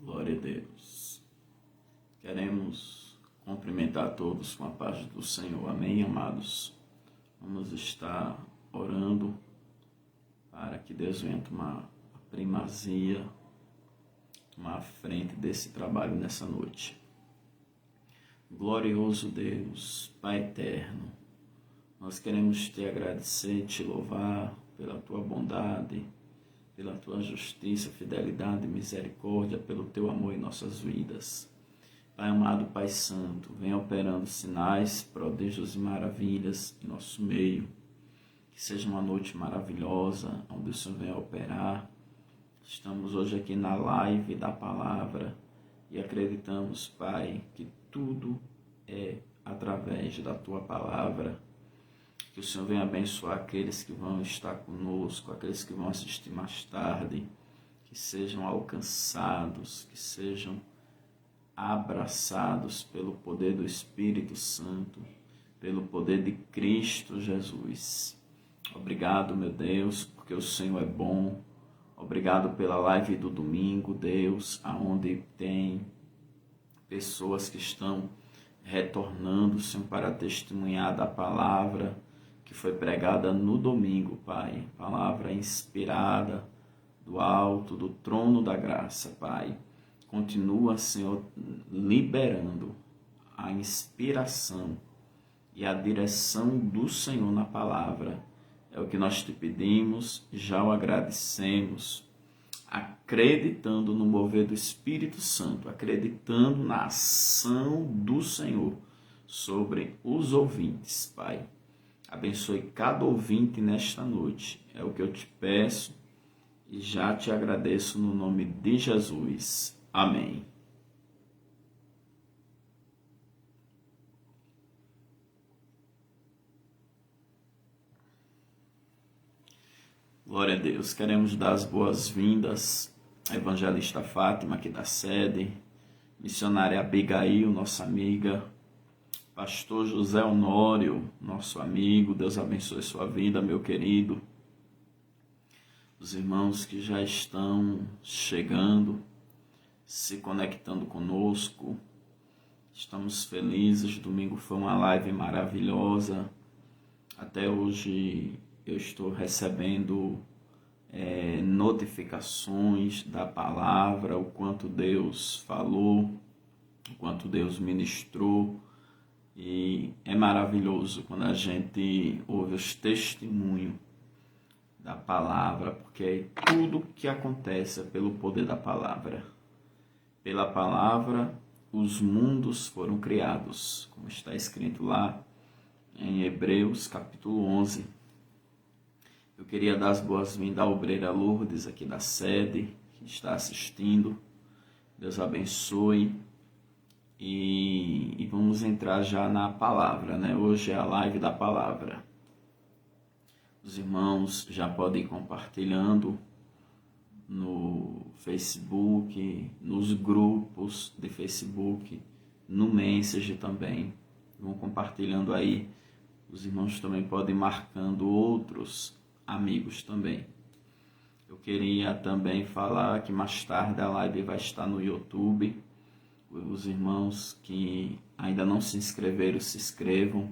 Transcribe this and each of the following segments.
Glória a Deus. Queremos cumprimentar todos com a paz do Senhor. Amém, amados? Vamos estar orando para que Deus venha tomar a primazia, tomar a frente desse trabalho nessa noite. Glorioso Deus, Pai eterno, nós queremos te agradecer, te louvar pela tua bondade, pela tua justiça, fidelidade e misericórdia, pelo teu amor em nossas vidas. Pai amado, Pai santo, venha operando sinais, prodígios e maravilhas em nosso meio. Que seja uma noite maravilhosa, onde o Senhor venha operar. Estamos hoje aqui na live da palavra e acreditamos, Pai, que tudo é através da tua palavra. Que o Senhor venha abençoar aqueles que vão estar conosco, aqueles que vão assistir mais tarde, que sejam alcançados, que sejam abraçados pelo poder do Espírito Santo, pelo poder de Cristo Jesus. Obrigado, meu Deus, porque o Senhor é bom. Obrigado pela live do domingo, Deus, aonde tem pessoas que estão retornando, Senhor, para testemunhar da palavra que foi pregada no domingo, Pai. Palavra inspirada do alto, do trono da graça, Pai. Continua, Senhor, liberando a inspiração e a direção do Senhor na palavra. É o que nós te pedimos, já o agradecemos, acreditando no mover do Espírito Santo, acreditando na ação do Senhor sobre os ouvintes, Pai. Abençoe cada ouvinte nesta noite. É o que eu te peço e já te agradeço no nome de Jesus. Amém. Glória a Deus. Queremos dar as boas-vindas à evangelista Fátima, aqui da sede, missionária Abigail, nossa amiga, pastor José Honório, nosso amigo. Deus abençoe sua vida, meu querido. Os irmãos que já estão chegando, se conectando conosco, estamos felizes. Domingo foi uma live maravilhosa. Até hoje eu estou recebendo notificações da palavra, o quanto Deus falou, o quanto Deus ministrou. E é maravilhoso quando a gente ouve os testemunhos da palavra, porque tudo que acontece é pelo poder da palavra. Pela palavra, os mundos foram criados, como está escrito lá em Hebreus, capítulo 11. Eu queria dar as boas-vindas à obreira Lourdes, aqui da sede, que está assistindo. Deus abençoe. E vamos entrar já na palavra, né? Hoje é a live da palavra. Os irmãos já podem ir compartilhando no Facebook, nos grupos de Facebook, no Messenger também. Vão compartilhando aí. Os irmãos também podem ir marcando outros amigos também. Eu queria também falar que mais tarde a live vai estar no YouTube. Os irmãos que ainda não se inscreveram, se inscrevam.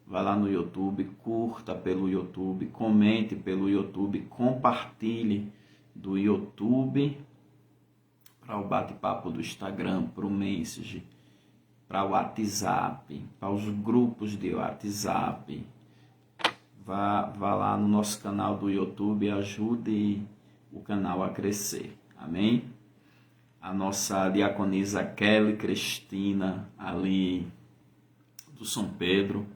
Vá lá no YouTube, curta pelo YouTube, comente pelo YouTube, compartilhe do YouTube para o bate-papo do Instagram, para o Messenger, para o WhatsApp, para os grupos de WhatsApp. Vá lá no nosso canal do YouTube e ajude o canal a crescer. Amém? A nossa diaconisa Kelly Cristina, ali do São Pedro.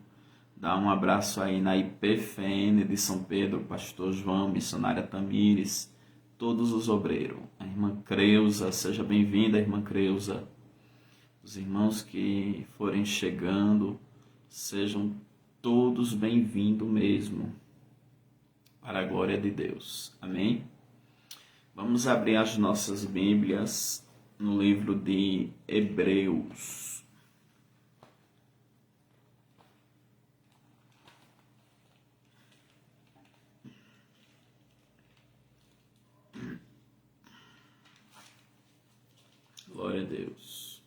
Dá um abraço aí na IPFN de São Pedro, pastor João, missionária Tamires, todos os obreiros. A irmã Creuza, seja bem-vinda, irmã Creuza. Os irmãos que forem chegando, sejam todos bem-vindos mesmo, para a glória de Deus. Amém? Vamos abrir as nossas Bíblias no livro de Hebreus. Glória a Deus.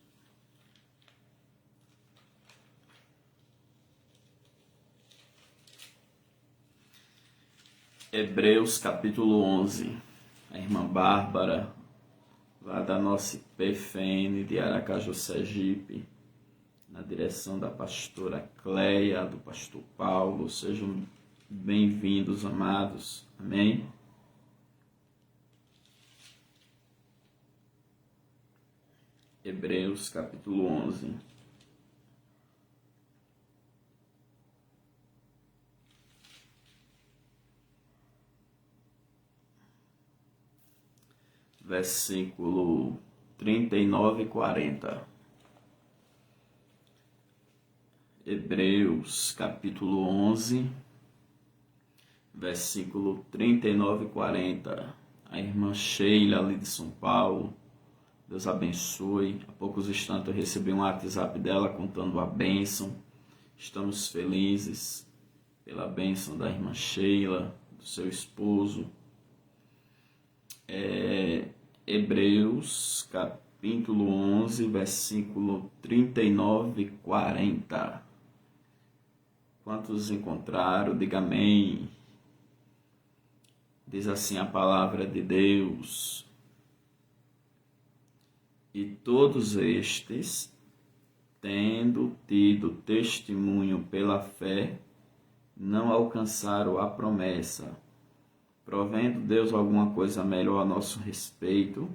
Hebreus capítulo 11. A irmã Bárbara, lá da nossa IPFN de Aracaju, Sergipe, na direção da pastora Cleia, do pastor Paulo. Sejam bem-vindos, amados. Amém? Hebreus capítulo 11. Versículo 39 e 40. Hebreus capítulo 11, versículo 39 e 40. A irmã Sheila, ali de São Paulo, Deus abençoe. Há poucos instantes eu recebi um WhatsApp dela contando a bênção. Estamos felizes pela bênção da irmã Sheila, do seu esposo. Hebreus capítulo 11, versículo 39 e 40. Quantos encontraram? Diga amém. Diz assim a palavra de Deus: e todos estes, tendo tido testemunho pela fé, não alcançaram a promessa, provendo Deus alguma coisa melhor a nosso respeito,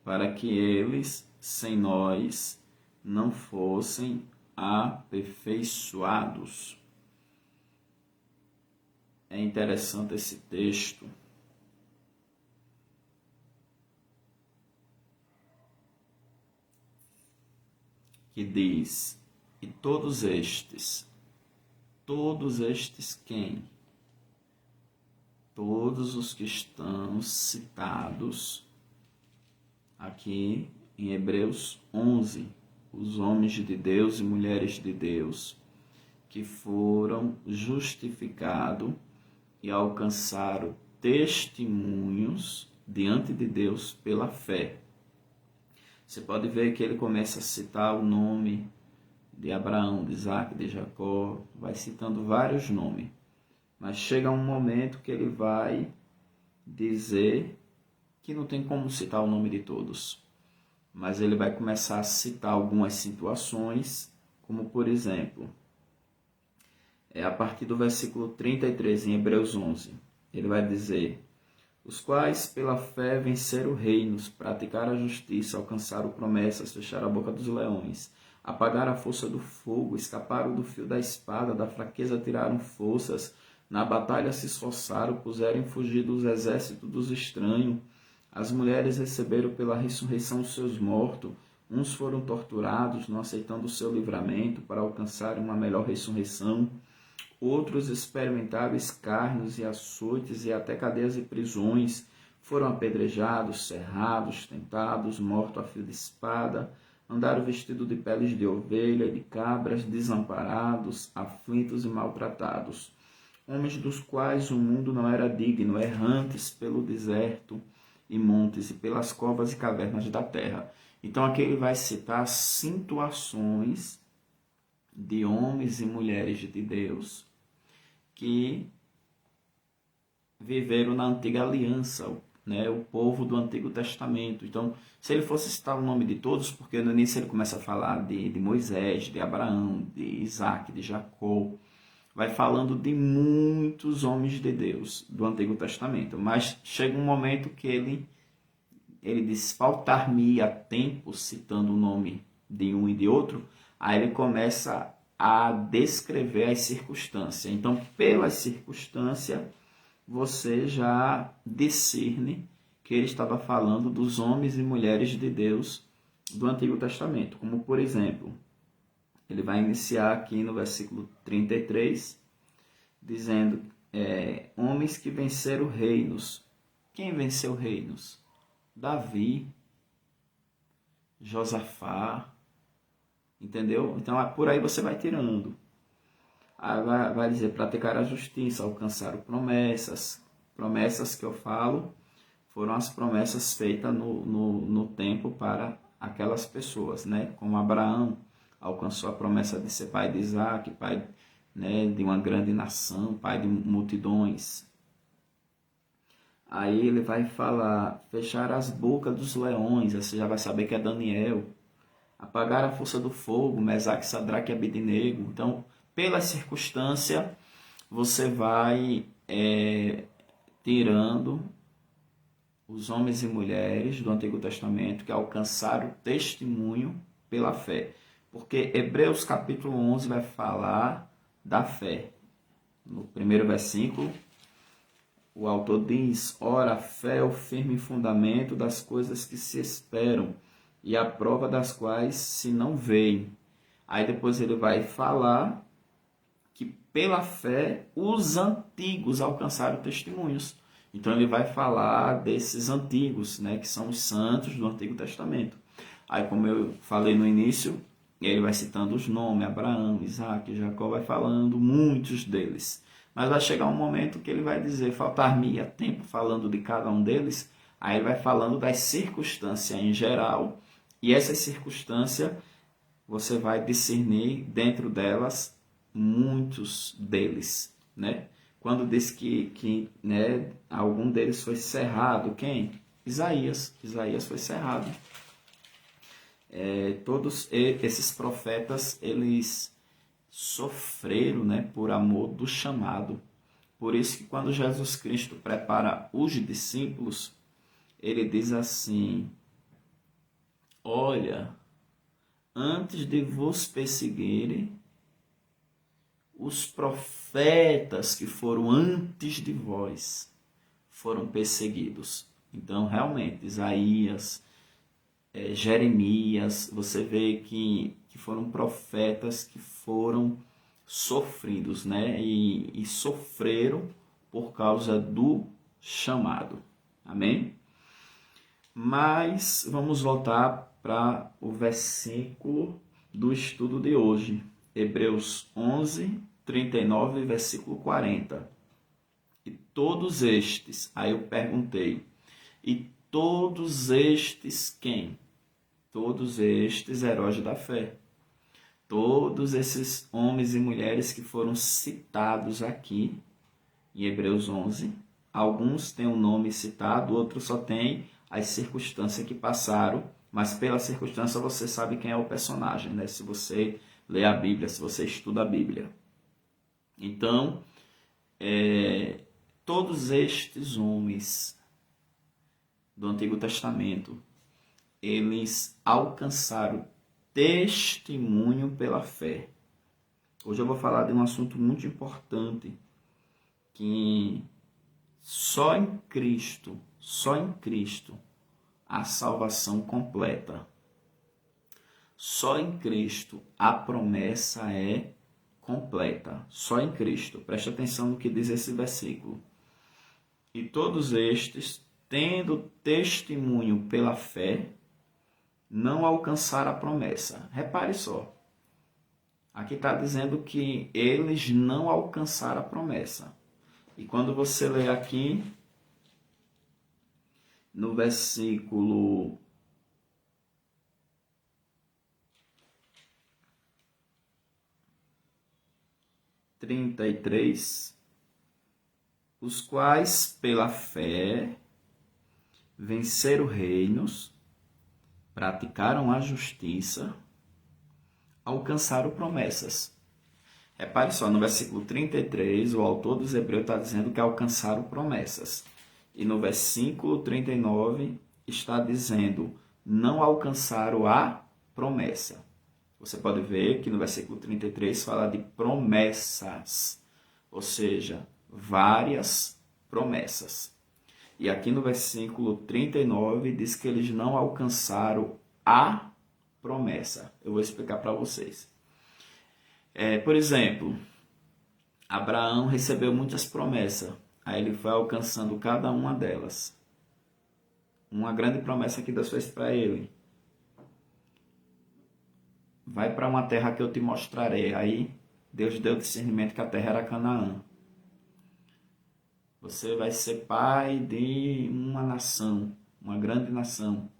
para que eles, sem nós, não fossem aperfeiçoados. É interessante esse texto, que diz: e todos estes quem? Todos os que estão citados aqui em Hebreus 11, os homens de Deus e mulheres de Deus, que foram justificados e alcançaram testemunhos diante de Deus pela fé. Você pode ver que ele começa a citar o nome de Abraão, de Isaac, de Jacó, vai citando vários nomes. Mas chega um momento que ele vai dizer que não tem como citar o nome de todos. Mas ele vai começar a citar algumas situações, como por exemplo, a partir do versículo 33 em Hebreus 11, ele vai dizer: os quais pela fé venceram reinos, praticaram a justiça, alcançaram promessas, fecharam a boca dos leões, apagaram a força do fogo, escaparam do fio da espada, da fraqueza tiraram forças, na batalha se esforçaram, puseram em fugir dos exércitos dos estranhos. As mulheres receberam pela ressurreição os seus mortos, uns foram torturados, não aceitando o seu livramento, para alcançarem uma melhor ressurreição. Outros experimentaram escárnios e açoites e até cadeias e prisões, foram apedrejados, cerrados, tentados, mortos a fio de espada, andaram vestidos de peles de ovelha e de cabras, desamparados, aflitos e maltratados. Homens dos quais o mundo não era digno, errantes pelo deserto e montes e pelas covas e cavernas da terra. Então aqui ele vai citar situações de homens e mulheres de Deus que viveram na antiga aliança, né, o povo do Antigo Testamento. Então, se ele fosse citar o nome de todos, porque no início ele começa a falar de Moisés, de Abraão, de Isaac, de Jacó, vai falando de muitos homens de Deus do Antigo Testamento. Mas chega um momento que ele diz: faltar-me-ia tempo, citando o nome de um e de outro. Aí ele começa a descrever as circunstâncias. Então, pelas circunstâncias, você já discerne que ele estava falando dos homens e mulheres de Deus do Antigo Testamento. Como, por exemplo, ele vai iniciar aqui no versículo 33, dizendo, homens que venceram reinos. Quem venceu reinos? Davi, Josafá, entendeu? Então, por aí você vai tirando. Vai dizer, praticar a justiça, alcançar promessas. Promessas que eu falo foram as promessas feitas no tempo para aquelas pessoas, né? Como Abraão alcançou a promessa de ser pai de Isaac, pai, né, de uma grande nação, pai de multidões. Aí ele vai falar, fechar as bocas dos leões, você já vai saber que é Daniel. Apagar a força do fogo, Mesaque, Sadraque e Abednego. Então, pela circunstância, você vai tirando os homens e mulheres do Antigo Testamento que alcançaram o testemunho pela fé. Porque Hebreus capítulo 11 vai falar da fé. No primeiro versículo, o autor diz: ora, a fé é o firme fundamento das coisas que se esperam e a prova das quais se não veem. Aí depois ele vai falar que pela fé os antigos alcançaram testemunhos. Então ele vai falar desses antigos, né, que são os santos do Antigo Testamento. Aí, como eu falei no início, ele vai citando os nomes, Abraão, Isaac, Jacó, vai falando muitos deles. Mas vai chegar um momento que ele vai dizer, faltar-me tempo falando de cada um deles, aí ele vai falando das circunstâncias em geral, e essas circunstâncias você vai discernir dentro delas muitos deles, né? Quando diz que né, algum deles foi cerrado, quem? Isaías foi cerrado. Todos esses profetas, eles sofreram, né, por amor do chamado. Por isso que quando Jesus Cristo prepara os discípulos, ele diz assim, olha, antes de vos perseguirem, os profetas que foram antes de vós foram perseguidos. Então, realmente, Isaías, Jeremias, você vê que foram profetas que foram sofridos, né? E sofreram por causa do chamado. Amém? Mas vamos voltar para o versículo do estudo de hoje. Hebreus 11, 39, versículo 40. E todos estes, aí eu perguntei, e todos estes quem? Todos estes heróis da fé. Todos esses homens e mulheres que foram citados aqui em Hebreus 11. Alguns têm o nome citado, outros só têm as circunstâncias que passaram, mas pela circunstância você sabe quem é o personagem, né? Se você lê a Bíblia, se você estuda a Bíblia. Então, todos estes homens do Antigo Testamento, eles alcançaram testemunho pela fé. Hoje eu vou falar de um assunto muito importante, que só em Cristo, a salvação completa. Só em Cristo a promessa é completa. Só em Cristo. Preste atenção no que diz esse versículo. E todos estes, tendo testemunho pela fé, não alcançaram a promessa. Repare só. Aqui está dizendo que eles não alcançaram a promessa. E quando você lê aqui, no versículo 33, os quais, pela fé, venceram reinos, praticaram a justiça, alcançaram promessas. Repare só, no versículo 33, o autor dos Hebreus está dizendo que alcançaram promessas. E no versículo 39 está dizendo, não alcançaram a promessa. Você pode ver que no versículo 33 fala de promessas, ou seja, várias promessas. E aqui no versículo 39 diz que eles não alcançaram a promessa. Eu vou explicar para vocês. Por exemplo, Abraão recebeu muitas promessas. Aí ele foi alcançando cada uma delas. Uma grande promessa que Deus fez para ele. Vai para uma terra que eu te mostrarei. Aí Deus deu discernimento que a terra era Canaã. Você vai ser pai de uma nação, uma grande nação.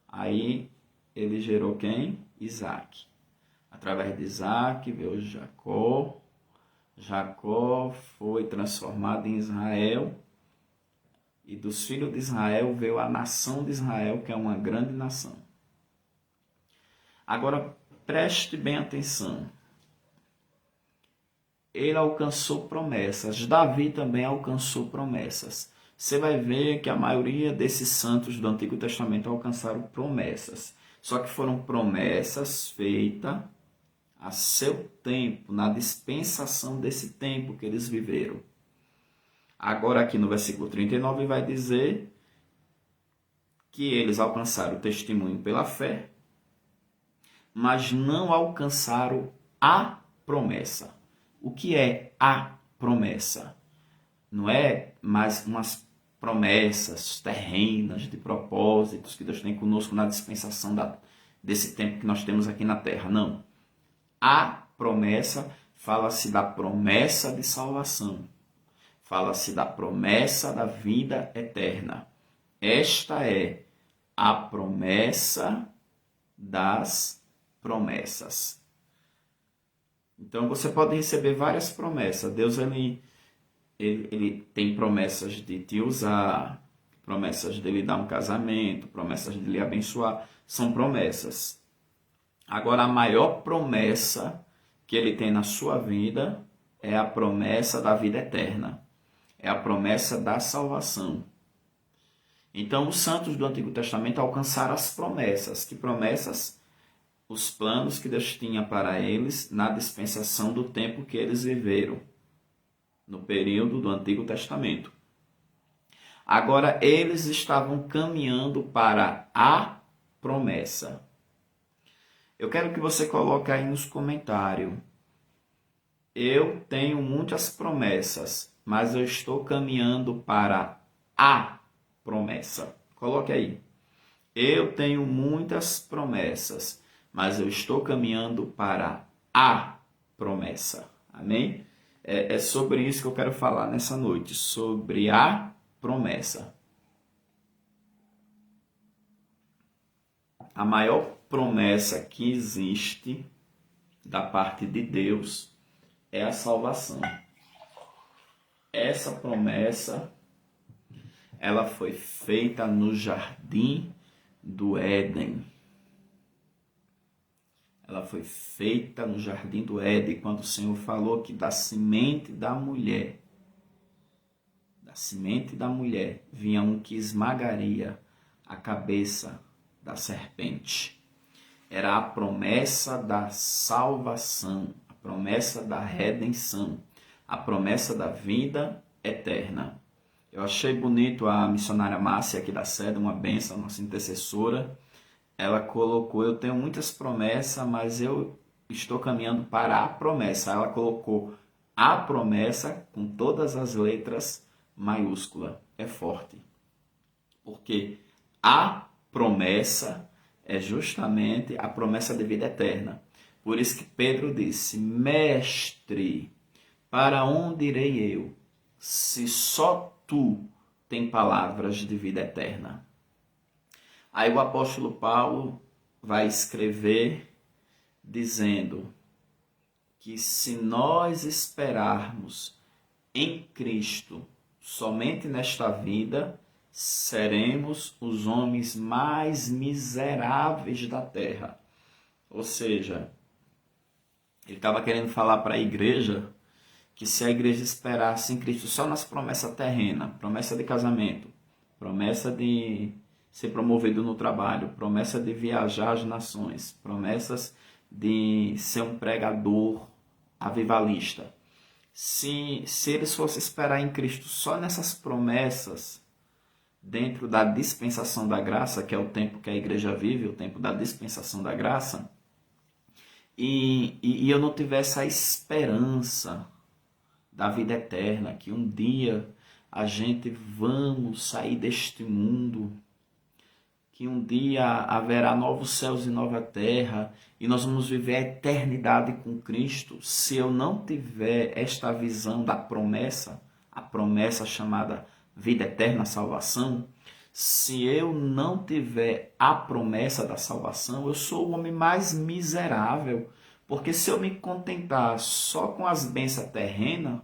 Aí ele gerou quem? Isaac. Através de Isaac veio Jacó. Jacó foi transformado em Israel. E dos filhos de Israel veio a nação de Israel, que é uma grande nação. Agora, preste bem atenção. Ele alcançou promessas. Davi também alcançou promessas. Você vai ver que a maioria desses santos do Antigo Testamento alcançaram promessas. Só que foram promessas feitas a seu tempo, na dispensação desse tempo que eles viveram. Agora aqui no versículo 39 vai dizer que eles alcançaram o testemunho pela fé, mas não alcançaram a promessa. O que é a promessa? Não é mais umas promessas terrenas de propósitos que Deus tem conosco na dispensação desse tempo que nós temos aqui na terra. Não. A promessa, fala-se da promessa de salvação. Fala-se da promessa da vida eterna. Esta é a promessa das promessas. Então você pode receber várias promessas. Deus ele tem promessas de te usar, promessas de lhe dar um casamento, promessas de lhe abençoar. São promessas. Agora, a maior promessa que ele tem na sua vida é a promessa da vida eterna. É a promessa da salvação. Então, os santos do Antigo Testamento alcançaram as promessas. Que promessas? Os planos que Deus tinha para eles na dispensação do tempo que eles viveram, no período do Antigo Testamento. Agora, eles estavam caminhando para a promessa. Eu quero que você coloque aí nos comentários. Eu tenho muitas promessas, mas eu estou caminhando para a promessa. Coloque aí. Eu tenho muitas promessas, mas eu estou caminhando para a promessa. Amém? É sobre isso que eu quero falar nessa noite, sobre a promessa. A maior promessa que existe da parte de Deus é a salvação. Essa promessa, ela foi feita no jardim do Éden. Ela foi feita no jardim do Éden, quando o Senhor falou que da semente da mulher vinha um que esmagaria a cabeça da serpente. Era a promessa da salvação, a promessa da redenção, a promessa da vida eterna. Eu achei bonito a missionária Márcia aqui da sede, uma bênção, nossa intercessora. Ela colocou, eu tenho muitas promessas, mas eu estou caminhando para a promessa. Ela colocou a promessa com todas as letras maiúsculas. É forte. Porque a promessa é justamente a promessa de vida eterna. Por isso que Pedro disse: Mestre, para onde irei eu, se só tu tem palavras de vida eterna? Aí o apóstolo Paulo vai escrever dizendo que se nós esperarmos em Cristo somente nesta vida, seremos os homens mais miseráveis da terra. Ou seja, ele estava querendo falar para a igreja que se a igreja esperasse em Cristo só nas promessas terrenas, promessa de casamento, promessa de ser promovido no trabalho, promessa de viajar às nações, promessas de ser um pregador avivalista. Se eles fossem esperar em Cristo só nessas promessas, dentro da dispensação da graça, que é o tempo que a igreja vive, o tempo da dispensação da graça, e eu não tivesse a esperança da vida eterna, que um dia a gente vamos sair deste mundo, que um dia haverá novos céus e nova terra, e nós vamos viver a eternidade com Cristo. Se eu não tiver esta visão da promessa, a promessa chamada vida eterna, salvação, Se eu não tiver a promessa da salvação, eu sou o homem mais miserável. Porque se eu me contentar só com as bênçãos terrenas,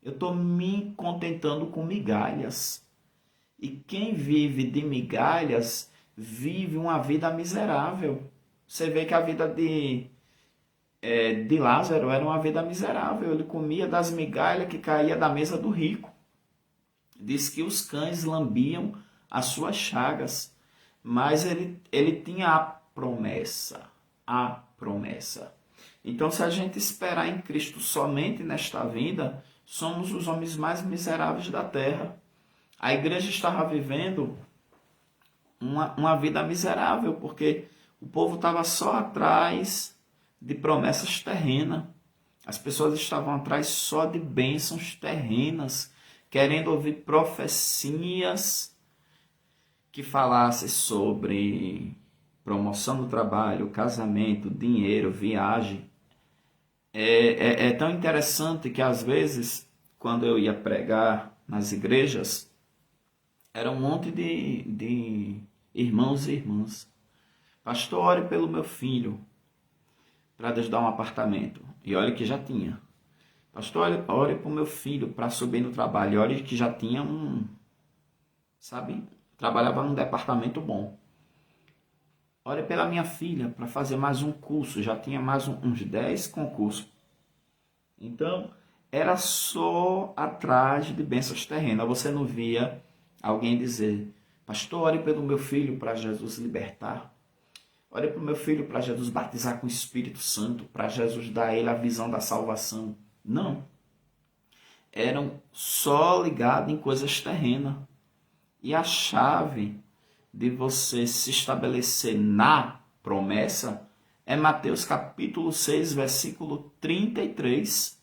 eu estou me contentando com migalhas. E quem vive de migalhas vive uma vida miserável. Você vê que a vida de Lázaro era uma vida miserável. Ele comia das migalhas que caía da mesa do rico. Diz que os cães lambiam as suas chagas. Mas ele tinha a promessa. A promessa. Então, se a gente esperar em Cristo somente nesta vida, somos os homens mais miseráveis da terra. A igreja estava vivendo uma vida miserável, porque o povo estava só atrás de promessas terrenas. As pessoas estavam atrás só de bênçãos terrenas, querendo ouvir profecias que falassem sobre promoção do trabalho, casamento, dinheiro, viagem. É tão interessante que às vezes, quando eu ia pregar nas igrejas, era um monte de irmãos e irmãs. Pastor, ore pelo meu filho, para Deus dar um apartamento. E olha que já tinha. Pastor, ore para o meu filho, para subir no trabalho. E olha que já tinha trabalhava num departamento bom. Ore pela minha filha, para fazer mais um curso. Já tinha mais uns 10 concursos. Então, era só atrás de bênçãos terrenas. Você não via alguém dizer: pastor, ore pelo meu filho para Jesus libertar. Ore para o meu filho para Jesus batizar com o Espírito Santo, para Jesus dar a ele a visão da salvação. Não. Eram só ligados em coisas terrenas. E a chave de você se estabelecer na promessa é Mateus capítulo 6, versículo 33.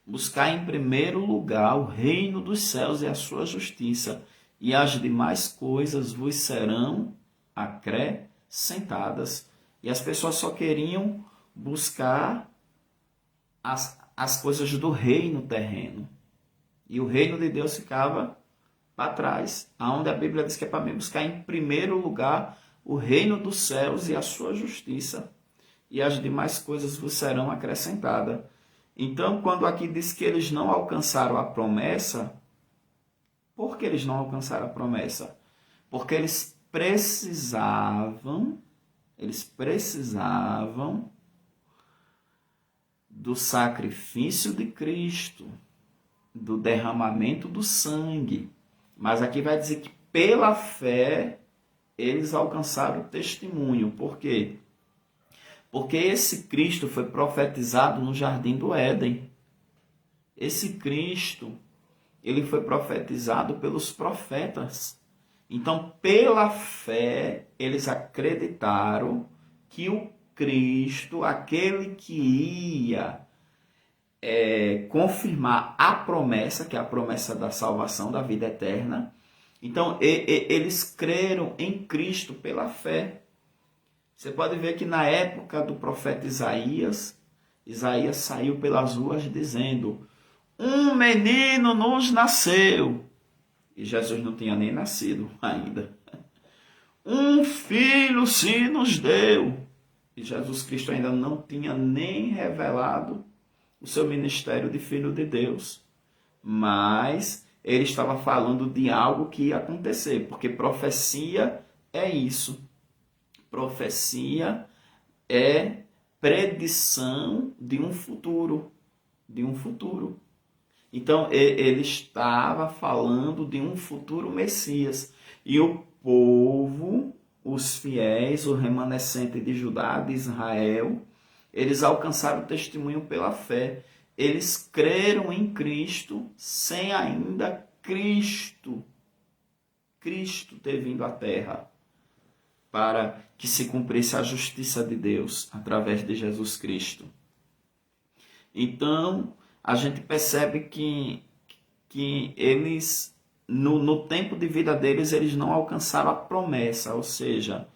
Buscar em primeiro lugar o reino dos céus e a sua justiça, e as demais coisas vos serão acrescentadas. E as pessoas só queriam buscar as coisas do reino terreno. E o reino de Deus ficava para trás, aonde a Bíblia diz que é para mim buscar em primeiro lugar o reino dos céus e a sua justiça, e as demais coisas vos serão acrescentadas. Então, quando aqui diz que eles não alcançaram a promessa, por que eles não alcançaram a promessa? Porque eles precisavam do sacrifício de Cristo, do derramamento do sangue. Mas aqui vai dizer que pela fé eles alcançaram o testemunho. Por quê? Porque esse Cristo foi profetizado no Jardim do Éden. Esse Cristo, ele foi profetizado pelos profetas. Então, pela fé, eles acreditaram que o Cristo, aquele que ia confirmar a promessa, que é a promessa da salvação, da vida eterna. Então, eles creram em Cristo pela fé. Você pode ver que na época do profeta Isaías saiu pelas ruas dizendo: um menino nos nasceu. E Jesus não tinha nem nascido ainda. Um filho se nos deu. E Jesus Cristo ainda não tinha nem revelado o seu ministério de Filho de Deus. Mas ele estava falando de algo que ia acontecer, porque profecia é isso. Profecia é predição de um futuro. De um futuro. Então, ele estava falando de um futuro Messias. E o povo, os fiéis, o remanescente de Judá, de Israel, eles alcançaram o testemunho pela fé. Eles creram em Cristo sem ainda Cristo ter vindo à terra, para que se cumprisse a justiça de Deus através de Jesus Cristo. Então, a gente percebe que eles, no tempo de vida deles, eles não alcançaram a promessa, ou seja,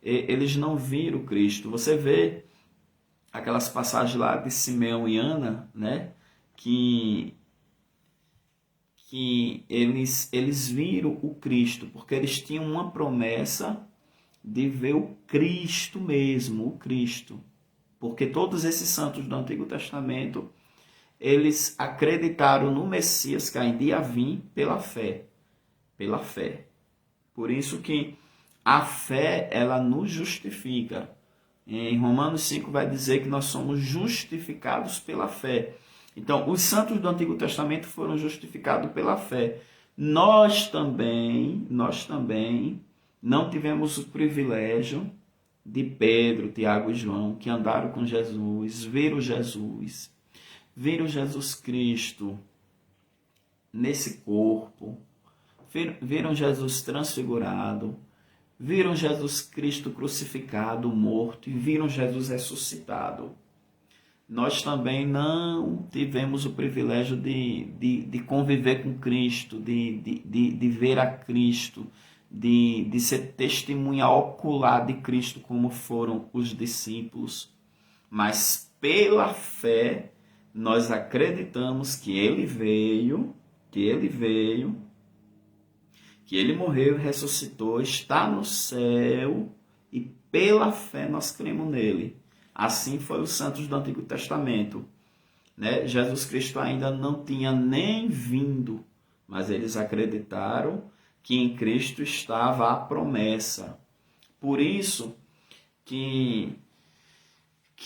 eles não viram Cristo. Você vê aquelas passagens lá de Simeão e Ana, né, que que eles viram o Cristo, porque eles tinham uma promessa de ver o Cristo mesmo, o Cristo. Porque todos esses santos do Antigo Testamento, eles acreditaram no Messias que ainda ia vir pela fé. Pela fé. Por isso que a fé, ela nos justifica. Em Romanos 5 vai dizer que nós somos justificados pela fé. Então, os santos do Antigo Testamento foram justificados pela fé. Nós também não tivemos o privilégio de Pedro, Tiago e João, que andaram com Jesus, viram Jesus Cristo nesse corpo, viram Jesus transfigurado, viram Jesus Cristo crucificado, morto, e viram Jesus ressuscitado. Nós também não tivemos o privilégio de conviver com Cristo, de ver a Cristo, de ser testemunha ocular de Cristo, como foram os discípulos. Mas pela fé, nós acreditamos que Ele veio, que Ele morreu e ressuscitou, está no céu, e pela fé nós cremos nele. Assim foi os santos do Antigo Testamento. Né? Jesus Cristo ainda não tinha nem vindo, mas eles acreditaram que em Cristo estava a promessa. Por isso que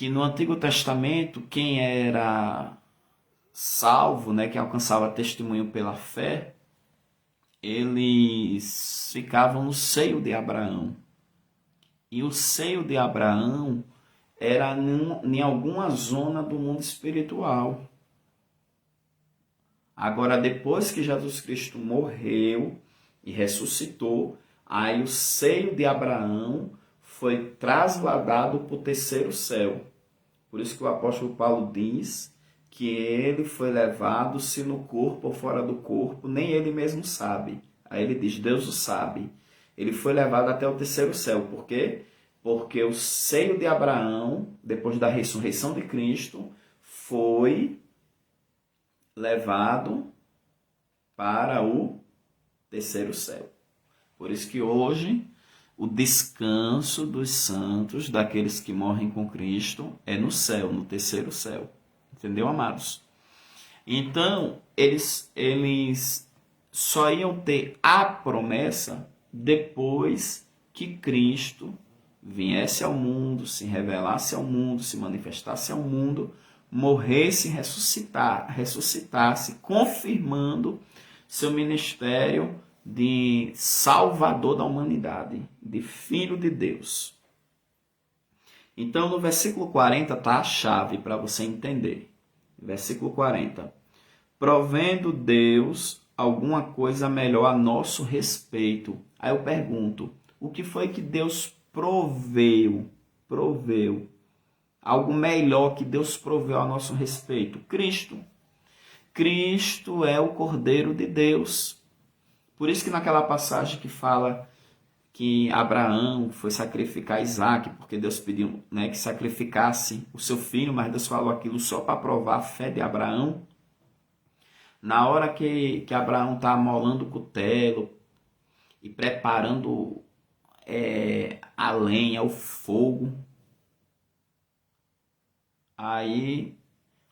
no Antigo Testamento, quem era salvo, né, quem alcançava testemunho pela fé, eles ficavam no seio de Abraão. E o seio de Abraão era em alguma zona do mundo espiritual. Agora, depois que Jesus Cristo morreu e ressuscitou, aí o seio de Abraão foi trasladado para o terceiro céu. Por isso que o apóstolo Paulo diz que ele foi levado, se no corpo ou fora do corpo, nem ele mesmo sabe. Aí ele diz, Deus o sabe. Ele foi levado até o terceiro céu. Por quê? Porque o seio de Abraão, depois da ressurreição de Cristo, foi levado para o terceiro céu. Por isso que hoje o descanso dos santos, daqueles que morrem com Cristo, é no céu, no terceiro céu. Entendeu, amados? Então, eles só iam ter a promessa depois que Cristo viesse ao mundo, se revelasse ao mundo, se manifestasse ao mundo, morresse e ressuscitasse, confirmando seu ministério de Salvador da humanidade, de Filho de Deus. Então, no versículo 40 está a chave para você entender. Versículo 40. Provendo Deus alguma coisa melhor a nosso respeito. Aí eu pergunto, o que foi que Deus proveu? Algo melhor que Deus proveu a nosso respeito? Cristo. Cristo é o Cordeiro de Deus. Por isso que naquela passagem que fala que Abraão foi sacrificar Isaac, porque Deus pediu, né, que sacrificasse o seu filho, mas Deus falou aquilo só para provar a fé de Abraão. Na hora que Abraão está amolando o cutelo e preparando a lenha, o fogo, aí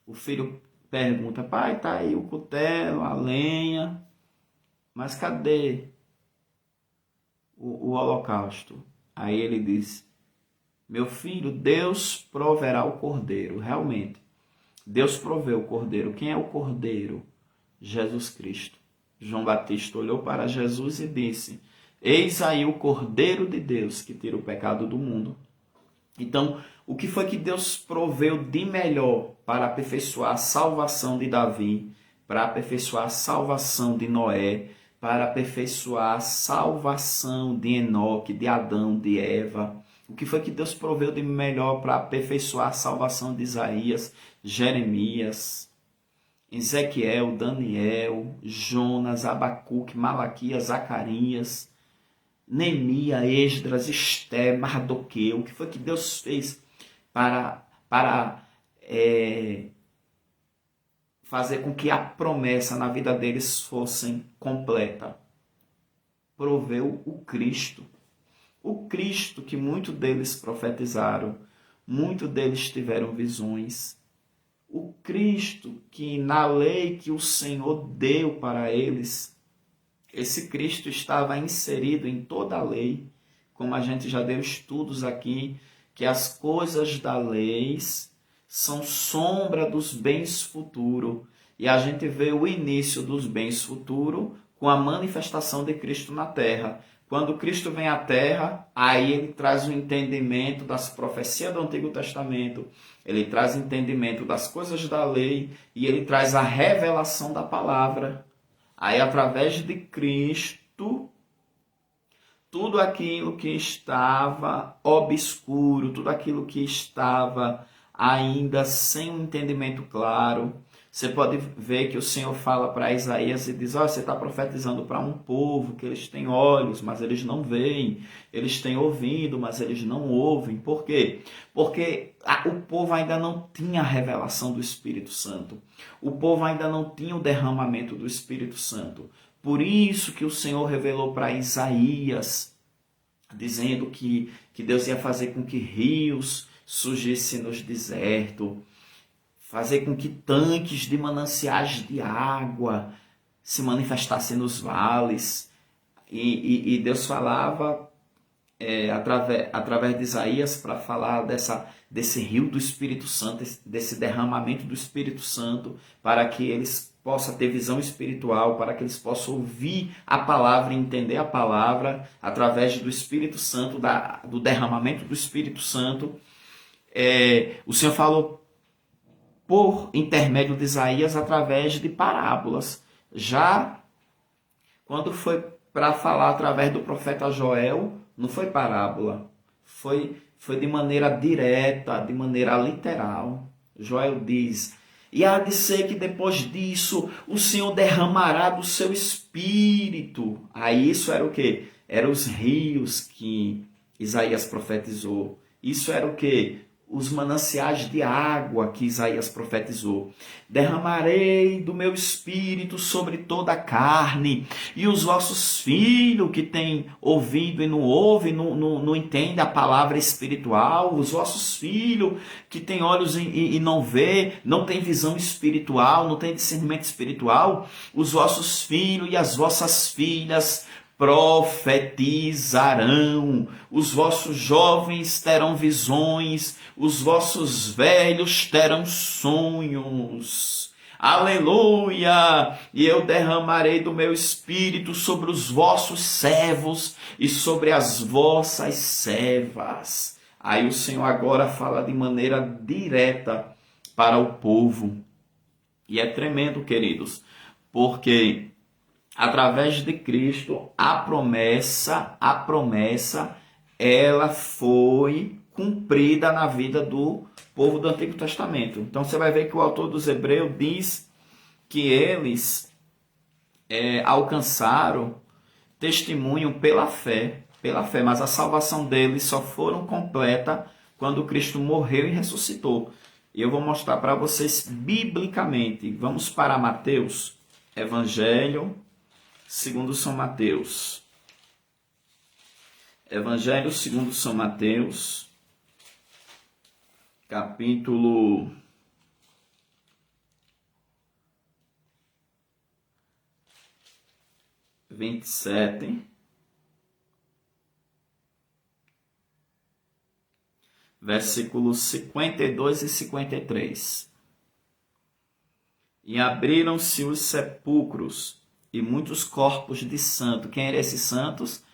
o filho pergunta, pai, tá aí o cutelo, a lenha, mas cadê o holocausto? Aí ele diz, meu filho, Deus proverá o cordeiro. Realmente, Deus proveu o cordeiro. Quem é o cordeiro? Jesus Cristo. João Batista olhou para Jesus e disse, eis aí o Cordeiro de Deus que tira o pecado do mundo. Então, o que foi que Deus proveu de melhor para aperfeiçoar a salvação de Davi, para aperfeiçoar a salvação de Noé, para aperfeiçoar a salvação de Enoque, de Adão, de Eva? O que foi que Deus proveu de melhor para aperfeiçoar a salvação de Isaías, Jeremias, Ezequiel, Daniel, Jonas, Abacuque, Malaquias, Zacarias, Neemias, Esdras, Esté, Mardoqueu? O que foi que Deus fez para fazer com que a promessa na vida deles fosse completa? Proveu o Cristo. O Cristo que muitos deles profetizaram, muitos deles tiveram visões. O Cristo que na lei que o Senhor deu para eles, esse Cristo estava inserido em toda a lei, como a gente já deu estudos aqui, que as coisas da lei são sombra dos bens futuros. E a gente vê o início dos bens futuros com a manifestação de Cristo na terra. Quando Cristo vem à terra, aí ele traz o entendimento das profecias do Antigo Testamento, ele traz o entendimento das coisas da lei e ele traz a revelação da palavra. Aí, através de Cristo, tudo aquilo que estava obscuro, tudo aquilo que estava ainda sem um entendimento claro, você pode ver que o Senhor fala para Isaías e diz, você está profetizando para um povo que eles têm olhos, mas eles não veem, eles têm ouvido, mas eles não ouvem. Por quê? Porque o povo ainda não tinha a revelação do Espírito Santo. O povo ainda não tinha o derramamento do Espírito Santo. Por isso que o Senhor revelou para Isaías, dizendo que Deus ia fazer com que rios surgissem nos desertos, fazer com que tanques de mananciais de água se manifestassem nos vales. E Deus falava através de Isaías para falar desse rio do Espírito Santo, desse derramamento do Espírito Santo, para que eles possam ter visão espiritual, para que eles possam ouvir a palavra e entender a palavra através do Espírito Santo, do derramamento do Espírito Santo. O Senhor falou por intermédio de Isaías através de parábolas. Já quando foi para falar através do profeta Joel, não foi parábola, foi de maneira direta, de maneira literal. Joel diz, e há de ser que depois disso o Senhor derramará do seu espírito. Aí isso era o quê? Eram os rios que Isaías profetizou. Isso era o quê? Os mananciais de água que Isaías profetizou. Derramarei do meu espírito sobre toda a carne, e os vossos filhos que têm ouvido e não ouvem, não entendem a palavra espiritual, os vossos filhos que têm olhos e não vê, não têm visão espiritual, não têm discernimento espiritual, os vossos filhos e as vossas filhas profetizarão, os vossos jovens terão visões, os vossos velhos terão sonhos. Aleluia! E eu derramarei do meu espírito sobre os vossos servos e sobre as vossas servas. Aí o Senhor agora fala de maneira direta para o povo. E é tremendo, queridos, porque através de Cristo, a promessa, ela foi cumprida na vida do povo do Antigo Testamento. Então você vai ver que o autor dos Hebreus diz que eles alcançaram testemunho pela fé, mas a salvação deles só foram completa quando Cristo morreu e ressuscitou. E eu vou mostrar para vocês biblicamente. Vamos para Mateus, Evangelho segundo São Mateus. Evangelho segundo São Mateus, capítulo 27, versículos 52 e 53. E abriram-se os sepulcros e muitos corpos de santos. Quem eram esses santos?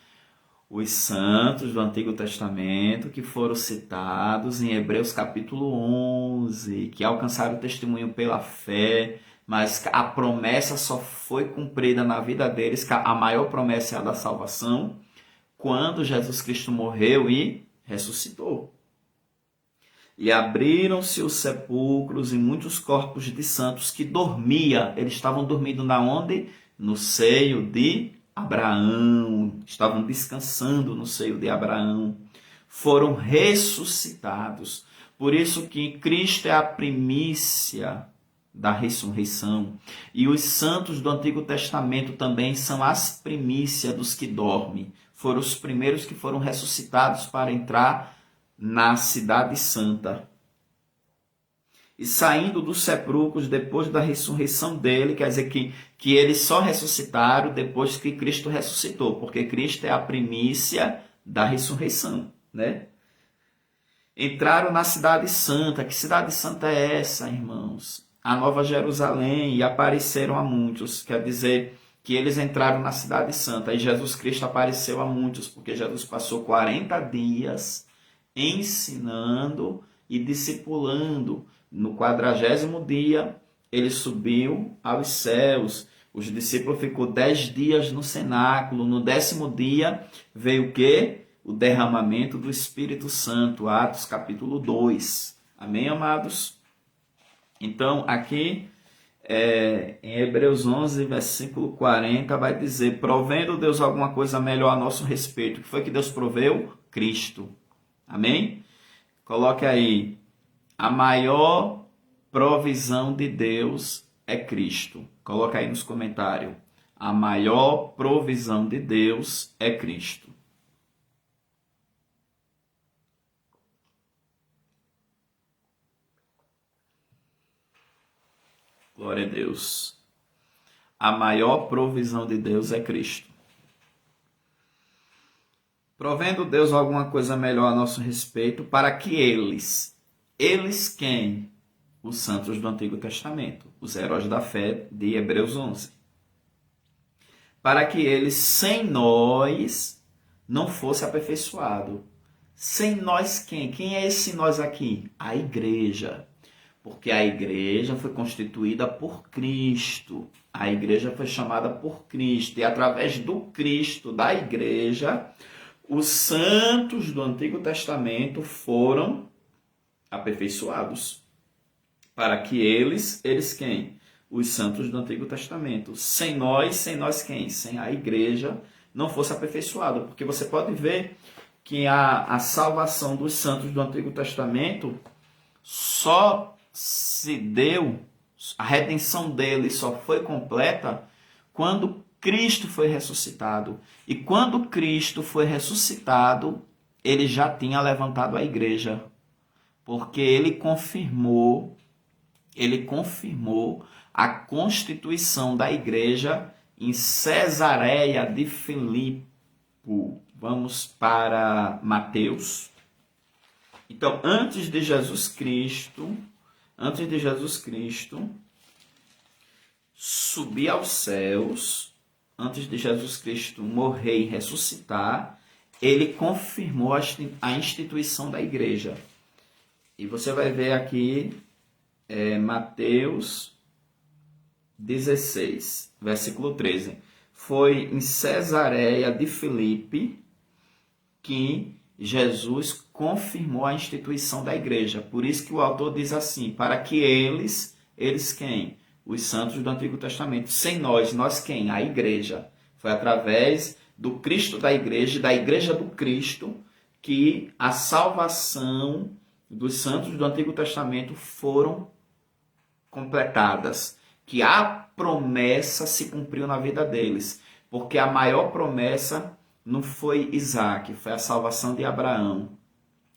Os santos do Antigo Testamento que foram citados em Hebreus capítulo 11, que alcançaram o testemunho pela fé, mas a promessa só foi cumprida na vida deles, a maior promessa é a da salvação, quando Jesus Cristo morreu e ressuscitou. E abriram-se os sepulcros e muitos corpos de santos que dormiam. Eles estavam dormindo na onde? No seio de Abraão. Estavam descansando no seio de Abraão. Foram ressuscitados. Por isso que Cristo é a primícia da ressurreição. E os santos do Antigo Testamento também são as primícias dos que dormem. Foram os primeiros que foram ressuscitados para entrar na cidade santa. E saindo dos sepulcros depois da ressurreição dele, quer dizer que eles só ressuscitaram depois que Cristo ressuscitou, porque Cristo é a primícia da ressurreição, né? Entraram na cidade santa. Que cidade santa é essa, irmãos? A Nova Jerusalém, e apareceram a muitos. Quer dizer que eles entraram na cidade santa e Jesus Cristo apareceu a muitos, porque Jesus passou 40 dias ensinando e discipulando. No 40º dia, ele subiu aos céus. Os discípulos ficou 10 dias no cenáculo. No 10º dia veio o quê? O derramamento do Espírito Santo. Atos capítulo 2. Amém, amados? Então, aqui em Hebreus 11, versículo 40, vai dizer: provendo Deus alguma coisa melhor a nosso respeito. O que foi que Deus proveu? Cristo. Amém? Coloque aí: a maior provisão de Deus é Cristo. Coloca aí nos comentários: a maior provisão de Deus é Cristo. Glória a Deus. A maior provisão de Deus é Cristo. Provendo Deus alguma coisa melhor a nosso respeito, para que eles quem? Os santos do Antigo Testamento, os heróis da fé de Hebreus 11. Para que eles, sem nós, não fosse aperfeiçoado. Sem nós quem? Quem é esse nós aqui? A igreja. Porque a igreja foi constituída por Cristo. A igreja foi chamada por Cristo. E através do Cristo, da igreja, os santos do Antigo Testamento foram aperfeiçoados. Para que eles quem? Os santos do Antigo Testamento. Sem nós quem? Sem a igreja não fosse aperfeiçoado. Porque você pode ver que a salvação dos santos do Antigo Testamento só se deu, a redenção deles só foi completa quando Cristo foi ressuscitado. E quando Cristo foi ressuscitado, ele já tinha levantado a igreja. Porque ele confirmou a constituição da igreja em Cesareia de Filipe. Vamos para Mateus. Então, antes de Jesus Cristo subir aos céus, antes de Jesus Cristo morrer e ressuscitar, ele confirmou a instituição da igreja. E você vai ver aqui Mateus 16, versículo 13. Foi em Cesareia de Filipe que Jesus confirmou a instituição da igreja. Por isso que o autor diz assim: para que eles quem? Os santos do Antigo Testamento. Sem nós quem? A igreja. Foi através do Cristo da igreja do Cristo, que a salvação dos santos do Antigo Testamento foram completadas. Que a promessa se cumpriu na vida deles. Porque a maior promessa não foi Isaac, foi a salvação de Abraão.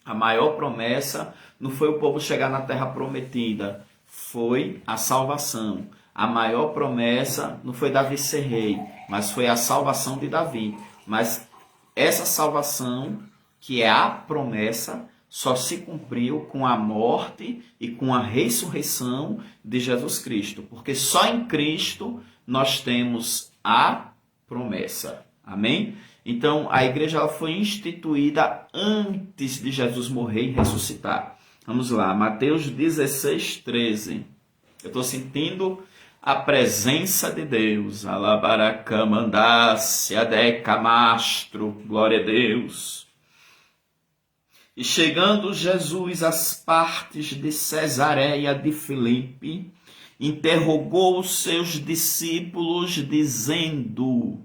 A maior promessa não foi o povo chegar na terra prometida, foi a salvação. A maior promessa não foi Davi ser rei, mas foi a salvação de Davi. Mas essa salvação, que é a promessa, só se cumpriu com a morte e com a ressurreição de Jesus Cristo. Porque só em Cristo nós temos a promessa. Amém? Então, a igreja ela foi instituída antes de Jesus morrer e ressuscitar. Vamos lá, Mateus 16, 13. Eu estou sentindo a presença de Deus. Alabaracamandácia decamastro, glória a Deus. E chegando Jesus às partes de Cesareia de Filipe, interrogou os seus discípulos, dizendo: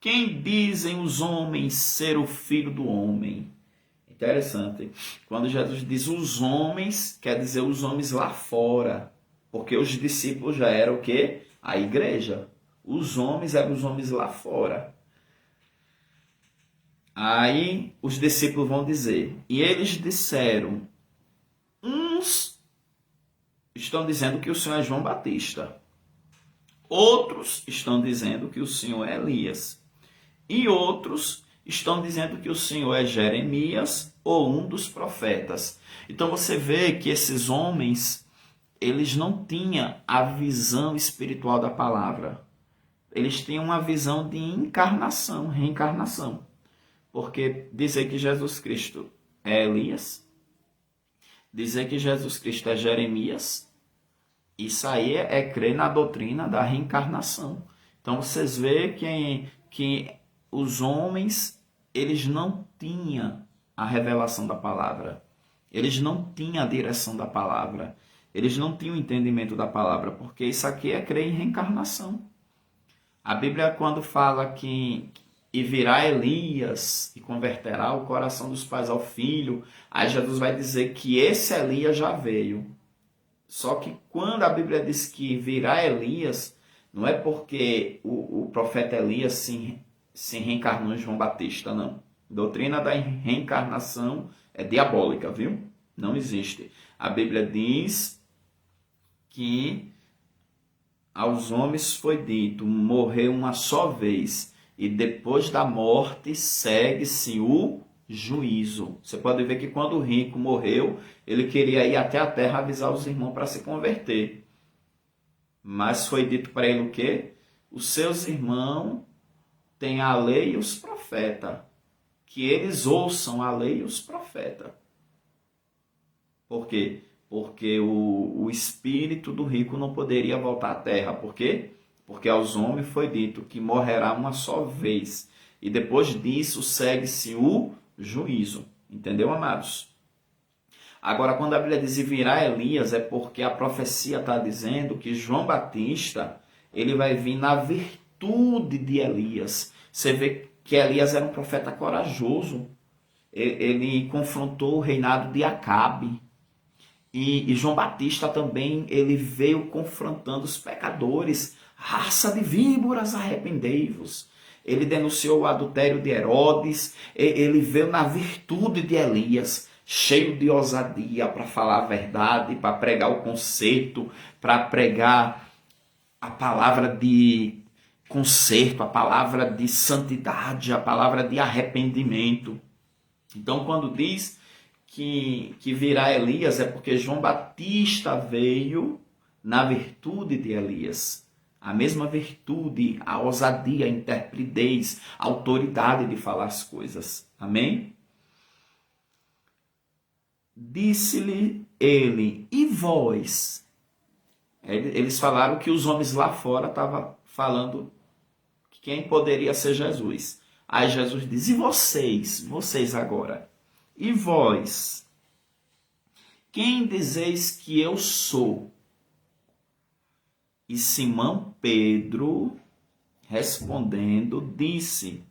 quem dizem os homens ser o Filho do Homem? Interessante. Quando Jesus diz os homens, quer dizer os homens lá fora. Porque os discípulos já eram o quê? A igreja. Os homens eram os homens lá fora. Aí os discípulos vão dizer, e eles disseram, uns estão dizendo que o Senhor é João Batista, outros estão dizendo que o Senhor é Elias, e outros estão dizendo que o Senhor é Jeremias ou um dos profetas. Então você vê que esses homens, eles não tinham a visão espiritual da palavra. Eles tinham uma visão de encarnação, reencarnação. Porque dizer que Jesus Cristo é Elias, dizer que Jesus Cristo é Jeremias, isso aí é crer na doutrina da reencarnação. Então vocês veem que os homens, eles não tinham a revelação da palavra. Eles não tinham a direção da palavra. Eles não tinham o entendimento da palavra, porque isso aqui é crer em reencarnação. A Bíblia, quando fala que e virá Elias e converterá o coração dos pais ao filho, aí Jesus vai dizer que esse Elias já veio. Só que quando a Bíblia diz que virá Elias, não é porque o profeta Elias se reencarnou em João Batista, não. A doutrina da reencarnação é diabólica, viu? Não existe. A Bíblia diz que aos homens foi dito, morrer uma só vez, e depois da morte segue-se o juízo. Você pode ver que quando o rico morreu, ele queria ir até a terra avisar os irmãos para se converter. Mas foi dito para ele o quê? Os seus irmãos têm a lei e os profetas. Que eles ouçam a lei e os profetas. Por quê? Porque o espírito do rico não poderia voltar à terra. Por quê? Porque aos homens foi dito que morrerá uma só vez. E depois disso segue-se o juízo. Entendeu, amados? Agora, quando a Bíblia diz virá Elias, é porque a profecia está dizendo que João Batista, ele vai vir na virtude de Elias. Você vê que Elias era um profeta corajoso. Ele confrontou o reinado de Acabe. E João Batista também, ele veio confrontando os pecadores. Raça de víboras, arrependei-vos. Ele denunciou o adultério de Herodes. Ele veio na virtude de Elias, cheio de ousadia para falar a verdade, para pregar o conserto, para pregar a palavra de conserto, a palavra de santidade, a palavra de arrependimento. Então, quando diz que virá Elias, é porque João Batista veio na virtude de Elias. A mesma virtude, a ousadia, a intrepidez, a autoridade de falar as coisas. Amém? Disse-lhe ele, e vós? Eles falaram que os homens lá fora estavam falando que quem poderia ser Jesus. Aí Jesus diz, e vocês? Vocês agora? E vós? Quem dizeis que eu sou? E Simão Pedro, respondendo, disse,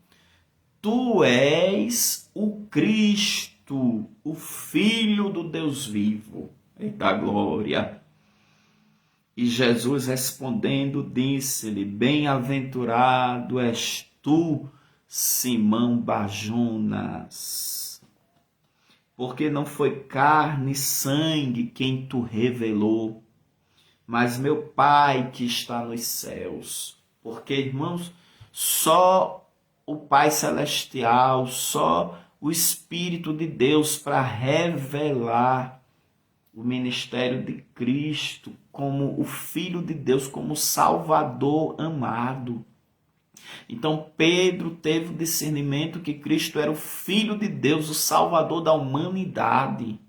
tu és o Cristo, o Filho do Deus vivo. Eita glória! E Jesus respondendo, disse-lhe, bem-aventurado és tu, Simão Bar-Jonas, porque não foi carne e sangue quem tu revelou, mas meu Pai que está nos céus. Porque, irmãos, só o Pai Celestial, só o Espírito de Deus para revelar o ministério de Cristo como o Filho de Deus, como Salvador amado. Então Pedro teve o discernimento que Cristo era o Filho de Deus, o Salvador da humanidade.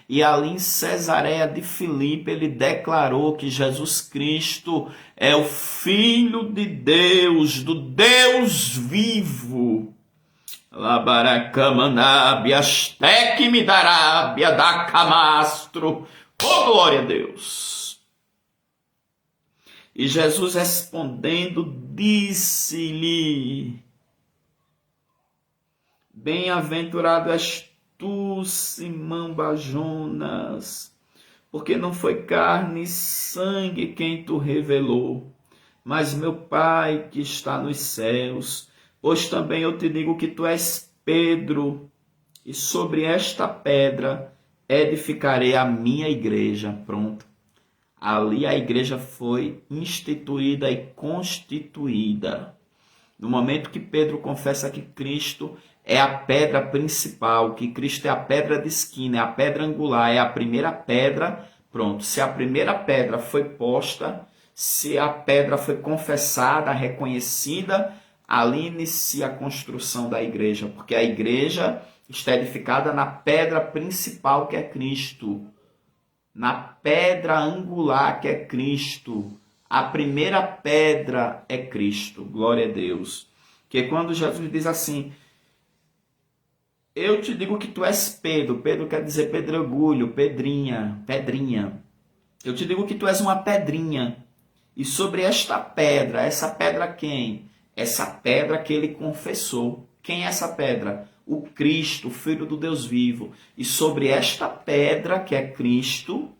E ali em Cesareia de Filipe ele declarou que Jesus Cristo é o Filho de Deus, do Deus vivo. Labaracamanabi, asteque-me darábia, da camastro. Oh, glória a Deus! E Jesus respondendo, disse-lhe, bem-aventurado és tu, Simão Bar-Jonas, porque não foi carne e sangue quem tu revelou, mas meu Pai que está nos céus. Pois também eu te digo que tu és Pedro, e sobre esta pedra edificarei a minha igreja. Pronto. Ali a igreja foi instituída e constituída. No momento que Pedro confessa que Cristo é a pedra principal, que Cristo é a pedra de esquina, é a pedra angular, é a primeira pedra, pronto. Se a primeira pedra foi posta, se a pedra foi confessada, reconhecida, ali inicia a construção da igreja, porque a igreja está edificada na pedra principal, que é Cristo, na pedra angular, que é Cristo. A primeira pedra é Cristo, glória a Deus. Que quando Jesus diz assim, eu te digo que tu és Pedro, Pedro quer dizer pedregulho, pedrinha, pedrinha. Eu te digo que tu és uma pedrinha, e sobre esta pedra, essa pedra quem? Essa pedra que ele confessou. Quem é essa pedra? O Cristo, o Filho do Deus vivo. E sobre esta pedra, que é Cristo,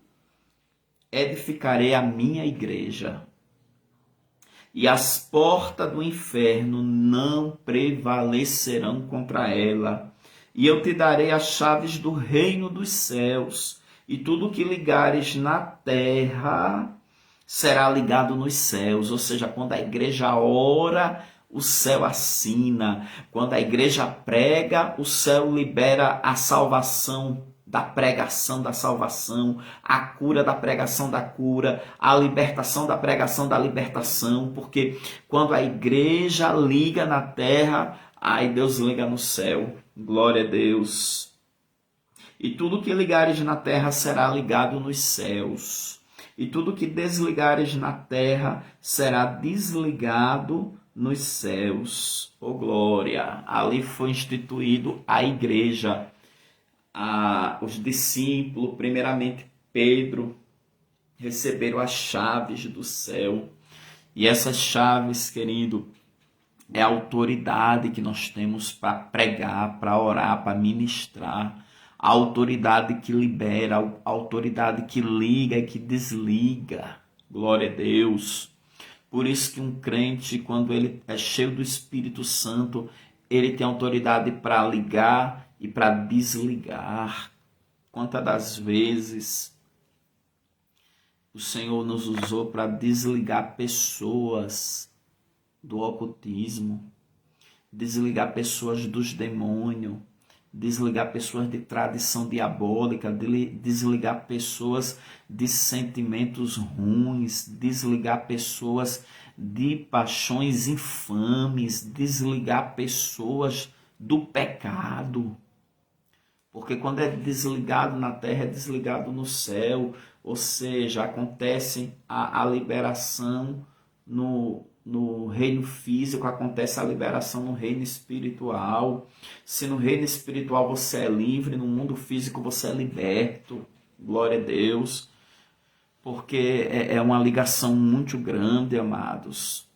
edificarei a minha igreja. E as portas do inferno não prevalecerão contra ela. E eu te darei as chaves do reino dos céus. E tudo que ligares na terra será ligado nos céus. Ou seja, quando a igreja ora, o céu assina. Quando a igreja prega, o céu libera a salvação da pregação da salvação, a cura da pregação da cura, a libertação da pregação da libertação, porque quando a igreja liga na terra, aí Deus liga no céu. Glória a Deus. E tudo que ligares na terra será ligado nos céus. E tudo que desligares na terra será desligado nos céus. Oh glória! Ali foi instituído a igreja. Os discípulos, primeiramente Pedro, receberam as chaves do céu. E essas chaves, querido, é a autoridade que nós temos para pregar, para orar, para ministrar. A autoridade que libera, a autoridade que liga e que desliga. Glória a Deus. Por isso que um crente, quando ele é cheio do Espírito Santo, ele tem autoridade para ligar e para desligar. Quantas das vezes o Senhor nos usou para desligar pessoas do ocultismo, desligar pessoas dos demônios, desligar pessoas de tradição diabólica, desligar pessoas de sentimentos ruins, desligar pessoas de paixões infames, desligar pessoas do pecado. Porque quando é desligado na terra, é desligado no céu. Ou seja, acontece a liberação no reino físico, acontece a liberação no reino espiritual. Se no reino espiritual você é livre, no mundo físico você é liberto. Glória a Deus. Porque é uma ligação muito grande, amados.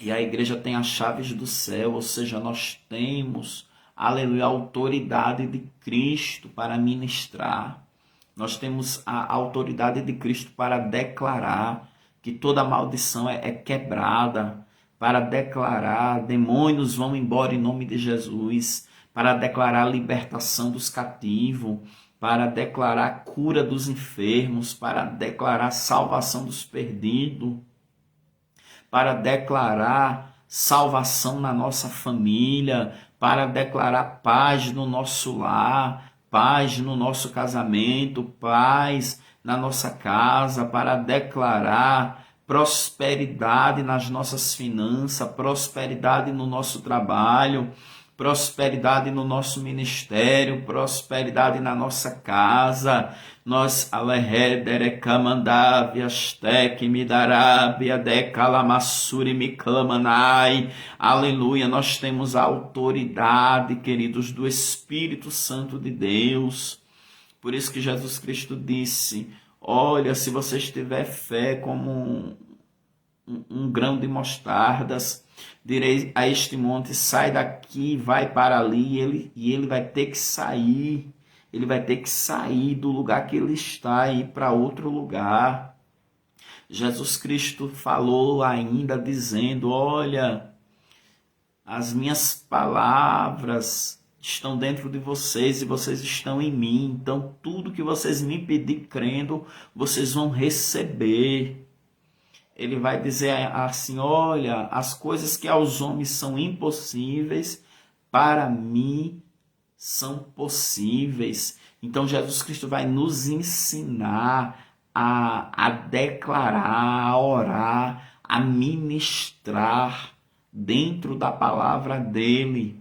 E a igreja tem as chaves do céu, ou seja, nós temos, aleluia, a autoridade de Cristo para ministrar. Nós temos a autoridade de Cristo para declarar que toda maldição é quebrada, para declarar demônios vão embora em nome de Jesus, para declarar a libertação dos cativos, para declarar a cura dos enfermos, para declarar a salvação dos perdidos, para declarar salvação na nossa família, para declarar paz no nosso lar, paz no nosso casamento, paz na nossa casa, para declarar prosperidade nas nossas finanças, prosperidade no nosso trabalho, prosperidade no nosso ministério, prosperidade na nossa casa. Nós, aleluia, nós temos a autoridade, queridos, do Espírito Santo de Deus. Por isso que Jesus Cristo disse, olha, se você tiver fé como um grão de mostardas, direi a este monte, sai daqui, vai para ali, e ele vai ter que sair. ele vai ter que sair do lugar que ele está e ir para outro lugar. Jesus Cristo falou ainda dizendo: olha, as minhas palavras estão dentro de vocês e vocês estão em mim. Então, tudo que vocês me pedir crendo, vocês vão receber. Ele vai dizer assim: olha, as coisas que aos homens são impossíveis, para mim são possíveis. Então, Jesus Cristo vai nos ensinar a declarar, a orar, a ministrar dentro da palavra dele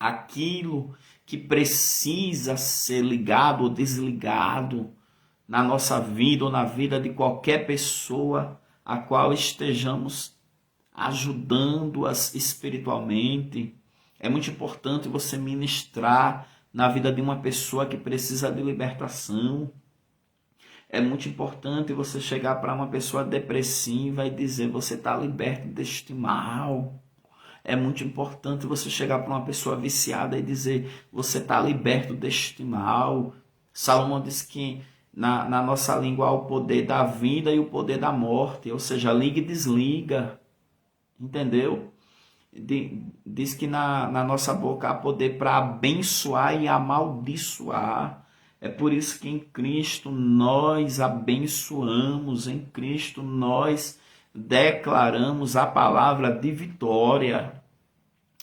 aquilo que precisa ser ligado ou desligado na nossa vida ou na vida de qualquer pessoa a qual estejamos ajudando-as espiritualmente. É muito importante você ministrar na vida de uma pessoa que precisa de libertação. É muito importante você chegar para uma pessoa depressiva e dizer: você está liberto deste mal. É muito importante você chegar para uma pessoa viciada e dizer: você está liberto deste mal. Salomão diz que na nossa língua há o poder da vida e o poder da morte, ou seja, liga e desliga. Entendeu? Diz que na nossa boca há poder para abençoar e amaldiçoar. É por isso que em Cristo nós abençoamos, em Cristo nós declaramos a palavra de vitória.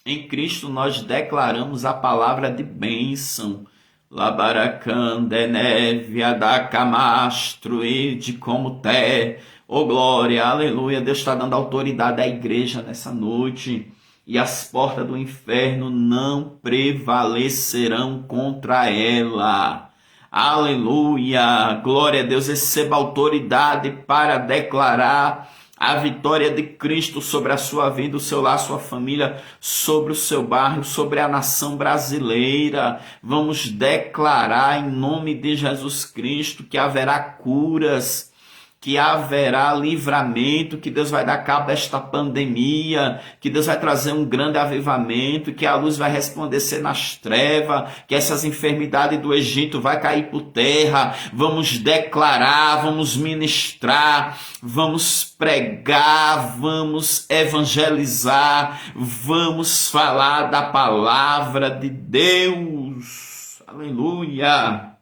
Em Cristo nós declaramos a palavra de bênção. Labaracanda, neve, adacamastro, e de como té. Oh glória, aleluia. Deus está dando autoridade à igreja nessa noite. E as portas do inferno não prevalecerão contra ela. Aleluia, glória a Deus. Receba autoridade para declarar a vitória de Cristo sobre a sua vida, o seu lar, sua família, sobre o seu bairro, sobre a nação brasileira. Vamos declarar em nome de Jesus Cristo que haverá curas, que haverá livramento, que Deus vai dar cabo desta pandemia, que Deus vai trazer um grande avivamento, que a luz vai resplandecer nas trevas, que essas enfermidades do Egito vai cair por terra. Vamos declarar, vamos ministrar, vamos pregar, vamos evangelizar, vamos falar da palavra de Deus. Aleluia!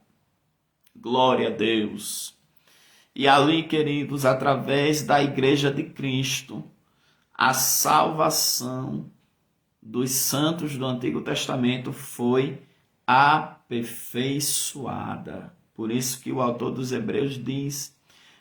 Glória a Deus! E ali, queridos, através da Igreja de Cristo, a salvação dos santos do Antigo Testamento foi aperfeiçoada. Por isso que o autor dos Hebreus diz: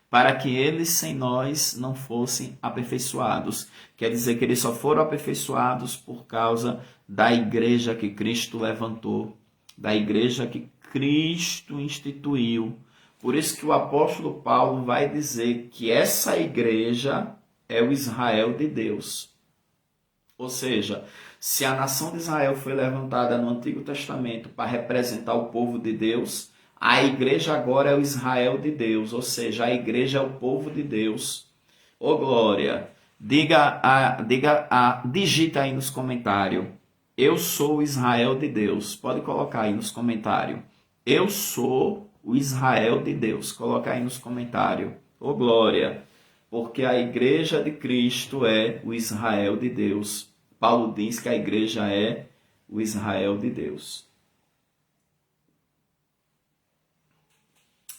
para que eles sem nós não fossem aperfeiçoados. Quer dizer que eles só foram aperfeiçoados por causa da igreja que Cristo levantou, da igreja que Cristo instituiu. Por isso que o apóstolo Paulo vai dizer que essa igreja é o Israel de Deus. Ou seja, se a nação de Israel foi levantada no Antigo Testamento para representar o povo de Deus, a igreja agora é o Israel de Deus. Ou seja, a igreja é o povo de Deus. Ô glória! Digita aí nos comentários: eu sou o Israel de Deus. Pode colocar aí nos comentários: eu sou o Israel de Deus. Coloca aí nos comentários. Ô glória! Porque a igreja de Cristo é o Israel de Deus. Paulo diz que a igreja é o Israel de Deus.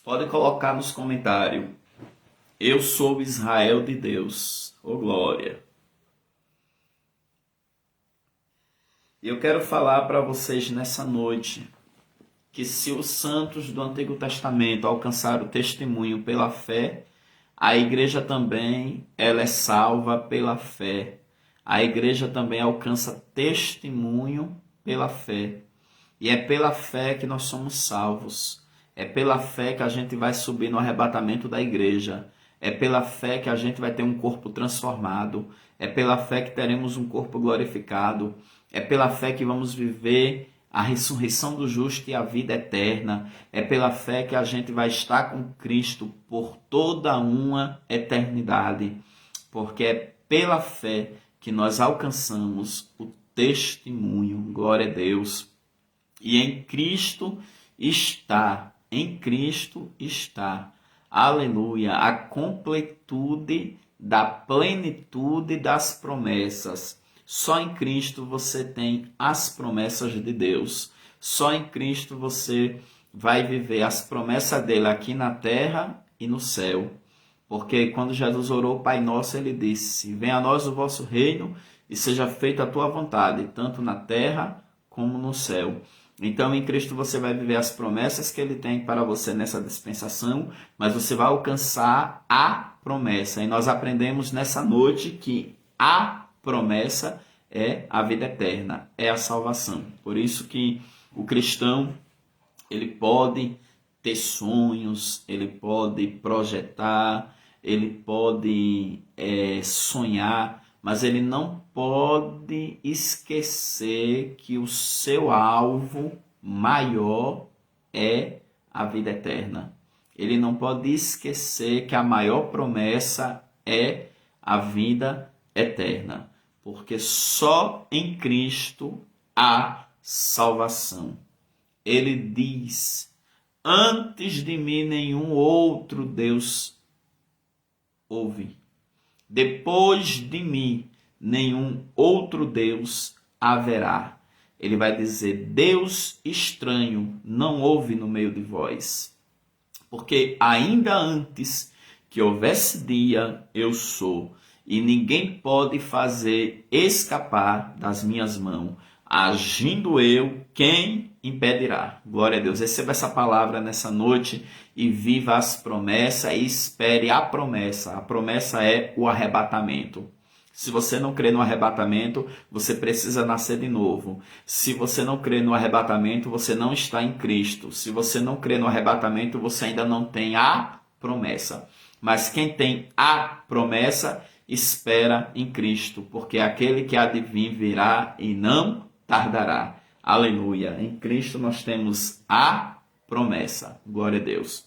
Pode colocar nos comentários: eu sou o Israel de Deus. Ô glória! E eu quero falar para vocês nessa noite que se os santos do Antigo Testamento alcançaram o testemunho pela fé, a igreja também ela é salva pela fé. A igreja também alcança testemunho pela fé. E é pela fé que nós somos salvos. É pela fé que a gente vai subir no arrebatamento da igreja. É pela fé que a gente vai ter um corpo transformado. É pela fé que teremos um corpo glorificado. É pela fé que vamos viver a ressurreição do justo e a vida eterna. É pela fé que a gente vai estar com Cristo por toda uma eternidade. Porque é pela fé que nós alcançamos o testemunho. Glória a Deus. E em Cristo está, em Cristo está, aleluia, a completude da plenitude das promessas. Só em Cristo você tem as promessas de Deus. Só em Cristo você vai viver as promessas dele aqui na terra e no céu. Porque quando Jesus orou o Pai Nosso, ele disse: venha a nós o vosso reino e seja feita a tua vontade, tanto na terra como no céu. Então, em Cristo você vai viver as promessas que ele tem para você nessa dispensação, mas você vai alcançar a promessa. E nós aprendemos nessa noite que a promessa é a vida eterna, é a salvação. Por isso que o cristão, ele pode ter sonhos, ele pode projetar, ele pode sonhar, mas ele não pode esquecer que o seu alvo maior é a vida eterna. Ele não pode esquecer que a maior promessa é a vida eterna, porque só em Cristo há salvação. Ele diz: antes de mim nenhum outro Deus houve. Depois de mim nenhum outro Deus haverá. Ele vai dizer: Deus estranho não houve no meio de vós. Porque ainda antes que houvesse dia, eu sou. E ninguém pode fazer escapar das minhas mãos. Agindo eu, quem impedirá? Glória a Deus. Receba essa palavra nessa noite e viva as promessas e espere a promessa. A promessa é o arrebatamento. Se você não crê no arrebatamento, você precisa nascer de novo. Se você não crê no arrebatamento, você não está em Cristo. Se você não crê no arrebatamento, você ainda não tem a promessa. Mas quem tem a promessa, espera em Cristo, porque aquele que há de vir virá e não tardará. Aleluia. Em Cristo nós temos a promessa. Glória a Deus.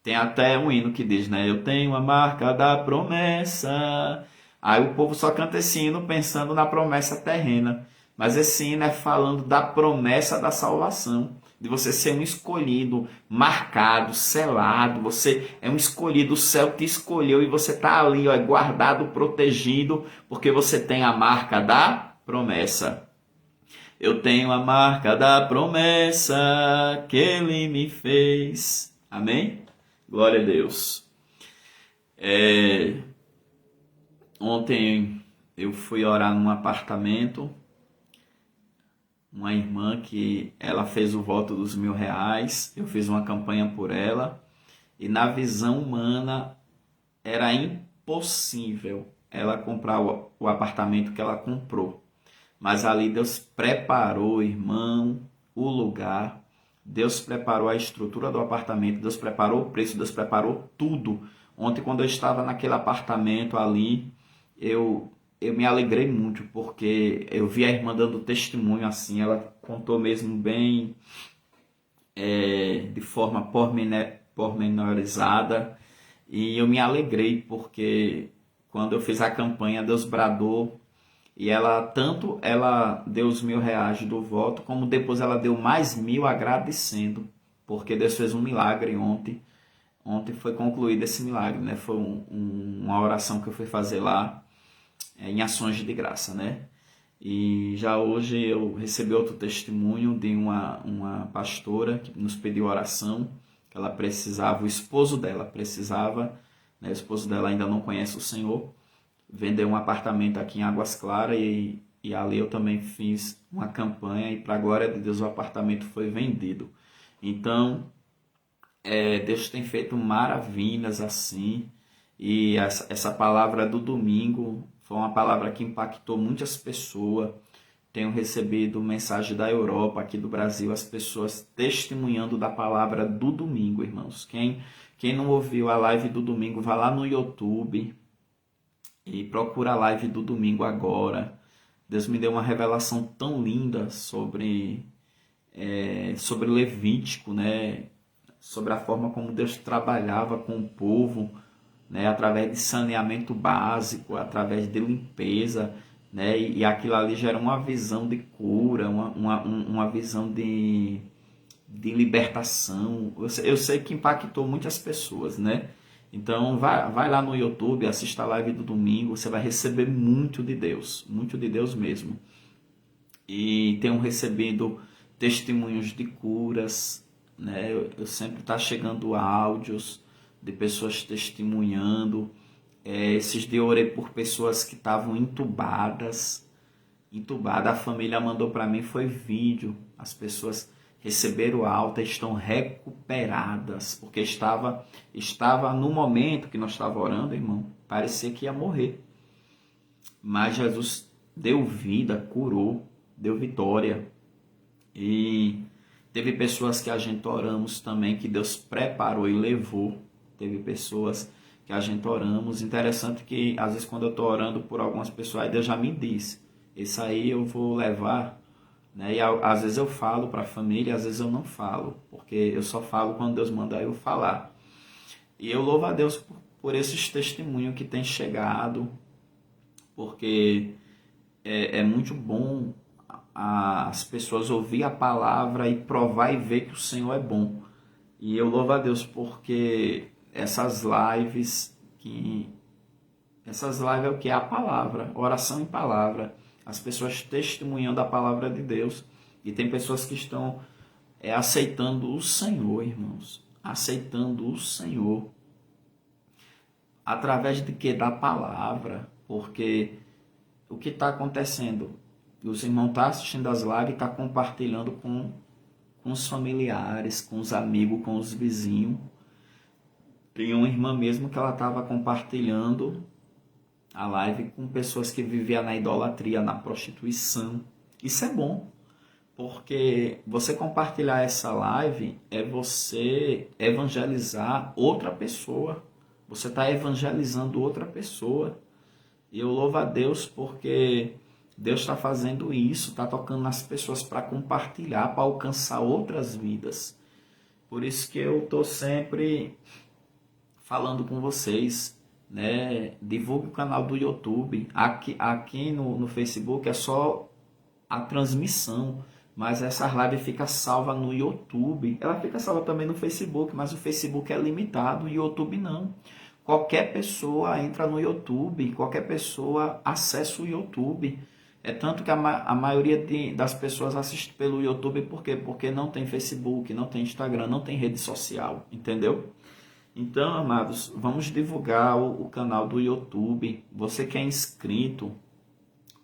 Tem até um hino que diz, né? Eu tenho a marca da promessa. Aí o povo só canta esse hino pensando na promessa terrena. Mas esse hino é falando da promessa da salvação. De você ser um escolhido, marcado, selado. Você é um escolhido, o céu te escolheu e você está ali, ó, guardado, protegido, porque você tem a marca da promessa. Eu tenho a marca da promessa que ele me fez. Amém? Glória a Deus. Ontem eu fui orar num apartamento. Uma irmã que ela fez o voto dos R$1.000. Eu fiz uma campanha por ela. E na visão humana era impossível ela comprar o apartamento que ela comprou. Mas ali Deus preparou, irmão, o lugar. Deus preparou a estrutura do apartamento. Deus preparou o preço. Deus preparou tudo. Ontem, quando eu estava naquele apartamento ali, eu me alegrei muito, porque eu vi a irmã dando testemunho assim. Ela contou mesmo bem, de forma pormenorizada. E eu me alegrei, porque quando eu fiz a campanha, Deus bradou. E ela deu os R$1.000 do voto, como depois ela deu mais 1.000 agradecendo, porque Deus fez um milagre ontem. Ontem foi concluído esse milagre, né? Foi uma oração que eu fui fazer lá, em ações de graça, né? E já hoje eu recebi outro testemunho de uma pastora que nos pediu oração, que ela precisava, o esposo dela precisava, né? O esposo dela ainda não conhece o Senhor, vendeu um apartamento aqui em Águas Claras e ali eu também fiz uma campanha e para a glória de Deus o apartamento foi vendido. Então, Deus tem feito maravilhas assim, e essa palavra do domingo foi uma palavra que impactou muitas pessoas. Tenho recebido mensagem da Europa, aqui do Brasil, as pessoas testemunhando da palavra do domingo, irmãos. Quem não ouviu a live do domingo, vá lá no YouTube e procura a live do domingo agora. Deus me deu uma revelação tão linda sobre Levítico, né? Sobre a forma como Deus trabalhava com o povo, né? Através de saneamento básico, através de limpeza, né? E aquilo ali gera uma visão de cura, uma visão de de libertação. Eu sei que impactou muitas pessoas, né? Então vai lá no YouTube, assista a live do domingo, você vai receber muito de Deus mesmo. E tenho recebido testemunhos de curas, né? Eu sempre tá chegando áudios de pessoas testemunhando. Esses dias eu orei por pessoas que estavam entubada. A família mandou para mim, foi vídeo. As pessoas receberam alta, estão recuperadas, porque estava no momento que nós estávamos orando, irmão, parecia que ia morrer. Mas Jesus deu vida, curou, deu vitória. E teve pessoas que a gente oramos também, que Deus preparou e levou. Teve pessoas que a gente oramos. Interessante que às vezes quando eu estou orando por algumas pessoas, aí Deus já me disse, isso aí eu vou levar, né? E às vezes eu falo para a família, às vezes eu não falo, porque eu só falo quando Deus mandar eu falar. E eu louvo a Deus por esses testemunhos que têm chegado, porque é muito bom as pessoas ouvir a palavra e provar e ver que o Senhor é bom. E eu louvo a Deus porque essas lives é o que é a palavra, oração em palavra, as pessoas testemunhando a palavra de Deus. E tem pessoas que estão aceitando o Senhor, irmãos, aceitando o Senhor através de que? Da palavra. Porque o que está acontecendo? Os irmãos estão assistindo as lives e estão compartilhando com os familiares, com os amigos, com os vizinhos. Tem uma irmã mesmo que ela estava compartilhando a live com pessoas que viviam na idolatria, na prostituição. Isso é bom, porque você compartilhar essa live é você evangelizar outra pessoa. Você está evangelizando outra pessoa. E eu louvo a Deus porque Deus está fazendo isso, está tocando nas pessoas para compartilhar, para alcançar outras vidas. Por isso que eu estou sempre falando com vocês, né? Divulgue o canal do YouTube. Aqui no Facebook é só a transmissão, mas essa live fica salva no YouTube. Ela fica salva também no Facebook, mas o Facebook é limitado, o YouTube não. Qualquer pessoa entra no YouTube, qualquer pessoa acessa o YouTube. É tanto que a maioria das pessoas assiste pelo YouTube, por quê? Porque não tem Facebook, não tem Instagram, não tem rede social, entendeu? Então, amados, vamos divulgar o canal do YouTube. Você que é inscrito,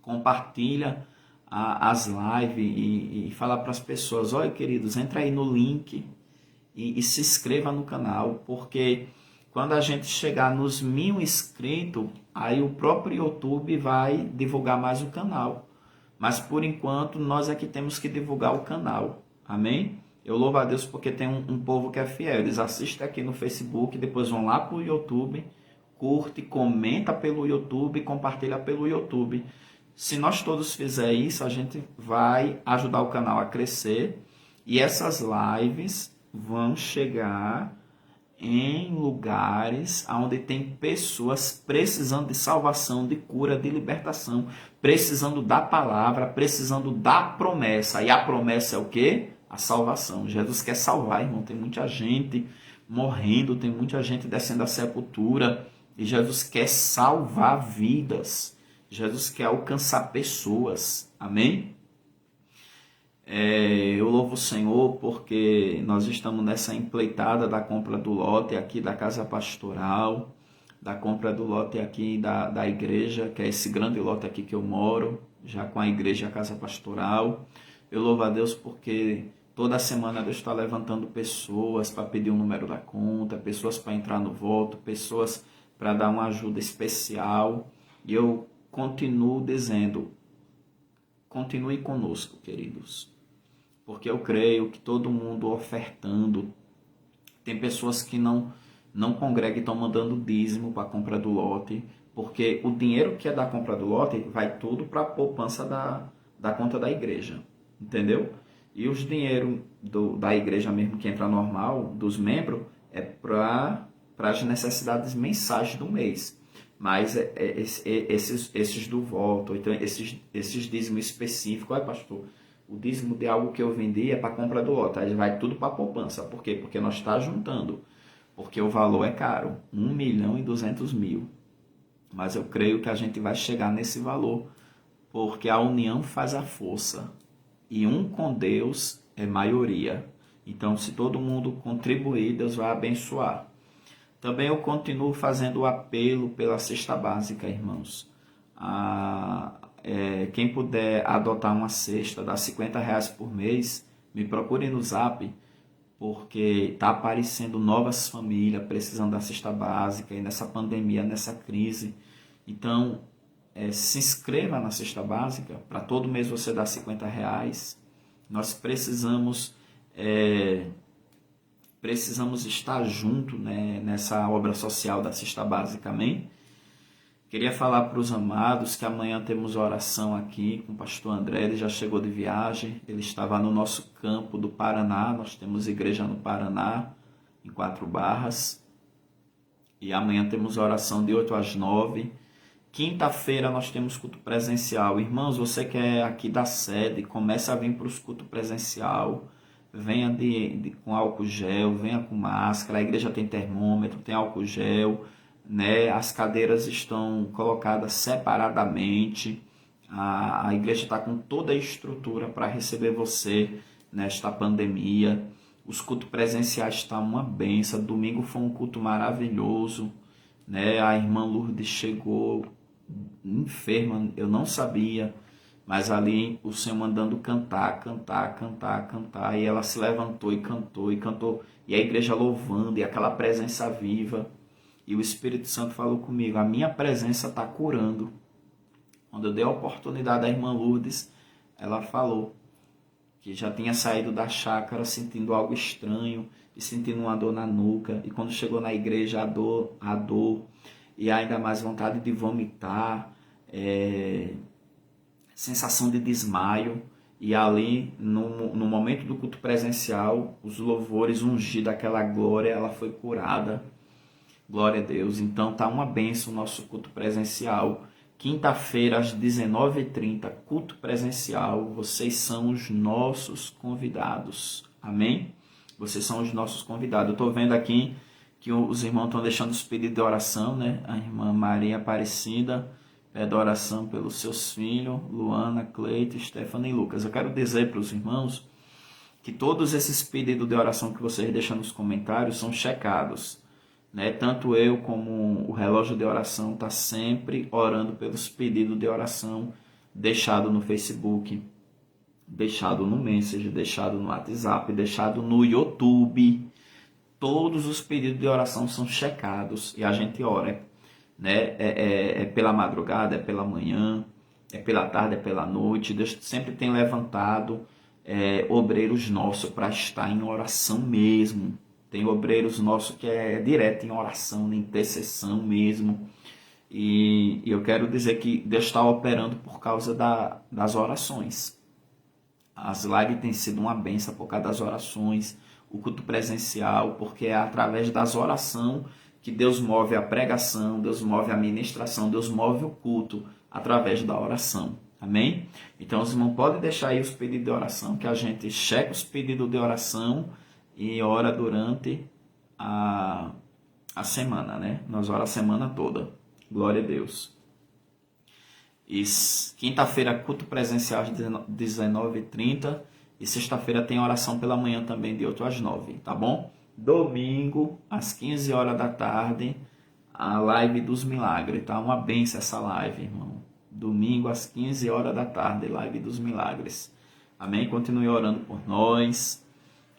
compartilha as lives e fala para as pessoas, olha queridos, entra aí no link e se inscreva no canal, porque quando a gente chegar nos 1000 inscritos, aí o próprio YouTube vai divulgar mais o canal. Mas por enquanto, nós é que temos que divulgar o canal. Amém? Eu louvo a Deus porque tem um povo que é fiel. Eles assistem aqui no Facebook, depois vão lá para o YouTube, curte, comenta pelo YouTube, compartilha pelo YouTube. Se nós todos fizer isso, a gente vai ajudar o canal a crescer. E essas lives vão chegar em lugares onde tem pessoas precisando de salvação, de cura, de libertação, precisando da palavra, precisando da promessa. E a promessa é o quê? A salvação. Jesus quer salvar, irmão. Tem muita gente morrendo, tem muita gente descendo à sepultura. E Jesus quer salvar vidas. Jesus quer alcançar pessoas. Amém? Eu louvo o Senhor porque nós estamos nessa empreitada da compra do lote aqui da Casa Pastoral, da compra do lote aqui da igreja, que é esse grande lote aqui que eu moro, já com a igreja, a Casa Pastoral. Eu louvo a Deus porque toda semana Deus está levantando pessoas para pedir o número da conta, pessoas para entrar no voto, pessoas para dar uma ajuda especial. E eu continuo dizendo, continue conosco, queridos. Porque eu creio que todo mundo ofertando, tem pessoas que não congregam e estão mandando dízimo para a compra do lote, porque o dinheiro que é da compra do lote vai tudo para a poupança da conta da igreja, entendeu? E os dinheiros da igreja mesmo que entra normal, dos membros, é para as necessidades mensais do mês. Mas esses do voto, então esses dízimos específicos, olha pastor, o dízimo de algo que eu vendi é para compra do lote, aí vai tudo para poupança. Por quê? Porque nós está juntando, porque o valor é caro, 1.200.000. Mas eu creio que a gente vai chegar nesse valor, porque a união faz a força, e um com Deus é maioria. Então, se todo mundo contribuir, Deus vai abençoar. Também eu continuo fazendo o apelo pela cesta básica, irmãos. Quem puder adotar uma cesta, dá R$ 50 por mês, me procure no Zap, porque está aparecendo novas famílias precisando da cesta básica, e nessa pandemia, nessa crise. Então, se inscreva na cesta básica, para todo mês você dar R$ 50. Nós precisamos estar junto, né, nessa obra social da cesta básica, amém? Queria falar para os amados que amanhã temos oração aqui com o pastor André, ele já chegou de viagem, ele estava no nosso campo do Paraná, nós temos igreja no Paraná, em 4 Barras, e amanhã temos oração de 8 às 9. Quinta-feira nós temos culto presencial. Irmãos, você que é aqui da sede, comece a vir para os cultos presencial, venha com álcool gel, venha com máscara, a igreja tem termômetro, tem álcool gel, né? As cadeiras estão colocadas separadamente, a igreja está com toda a estrutura para receber você nesta pandemia. Os cultos presenciais estão uma benção. Domingo foi um culto maravilhoso, né? A irmã Lourdes chegou enferma, eu não sabia, mas ali o Senhor mandando cantar, e ela se levantou e cantou, e a igreja louvando, e aquela presença viva. E o Espírito Santo falou comigo, a minha presença está curando. Quando eu dei a oportunidade à irmã Lourdes, ela falou que já tinha saído da chácara sentindo algo estranho, e sentindo uma dor na nuca, e quando chegou na igreja a dor, e ainda mais vontade de vomitar, sensação de desmaio, e ali no momento do culto presencial, os louvores ungidos, aquela glória, ela foi curada. Glória a Deus. Então tá uma bênção o nosso culto presencial. Quinta-feira às 19h30, culto presencial. Vocês são os nossos convidados. Amém? Vocês são os nossos convidados. Eu estou vendo aqui que os irmãos estão deixando os pedidos de oração, né? A irmã Maria Aparecida pede oração pelos seus filhos, Luana, Cleito, Stephanie e Lucas. Eu quero dizer para os irmãos que todos esses pedidos de oração que vocês deixam nos comentários são checados. Né? Tanto eu como o relógio de oração está sempre orando pelos pedidos de oração deixado no Facebook, deixado no Messenger, deixado no WhatsApp, deixado no YouTube. Todos os pedidos de oração são checados e a gente ora. Né? É pela madrugada, é pela manhã, é pela tarde, é pela noite. Deus sempre tem levantado obreiros nossos para estar em oração mesmo. Tem obreiros nossos que é direto em oração, em intercessão mesmo. E eu quero dizer que Deus está operando por causa das orações. As lives têm sido uma bênção por causa das orações. O culto presencial, porque é através das orações que Deus move a pregação, Deus move a ministração, Deus move o culto através da oração. Amém? Então os irmãos podem deixar aí os pedidos de oração, que a gente checa os pedidos de oração e ora durante a semana, né? Nós oramos a semana toda. Glória a Deus. E quinta-feira, culto presencial às 19h30. E sexta-feira tem oração pela manhã também, de 8 às 9, tá bom? Domingo, às 15 horas da tarde, a live dos milagres, tá? Uma benção essa live, irmão. Domingo, às 15 horas da tarde, live dos milagres. Amém? Continue orando por nós.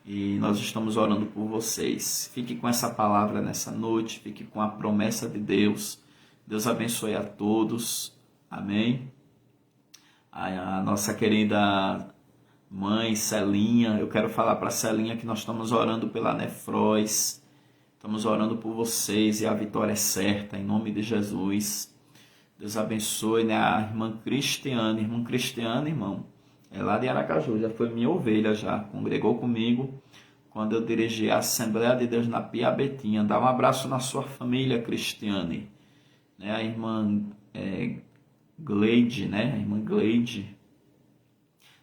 E nós estamos orando por vocês. Fique com essa palavra nessa noite. Fique com a promessa de Deus. Deus abençoe a todos. Amém. A nossa querida mãe Celinha. Eu quero falar para Celinha que nós estamos orando pela nefróis. Estamos orando por vocês e a vitória é certa. Em nome de Jesus. Deus abençoe, né? A irmã Cristiane. Irmã Cristiane, irmão. É lá de Aracaju, já foi minha ovelha, já congregou comigo quando eu dirigi a Assembleia de Deus na Piabetinha. Dá um abraço na sua família, Cristiane. Né? A irmã Gleide, né? A irmã Gleide.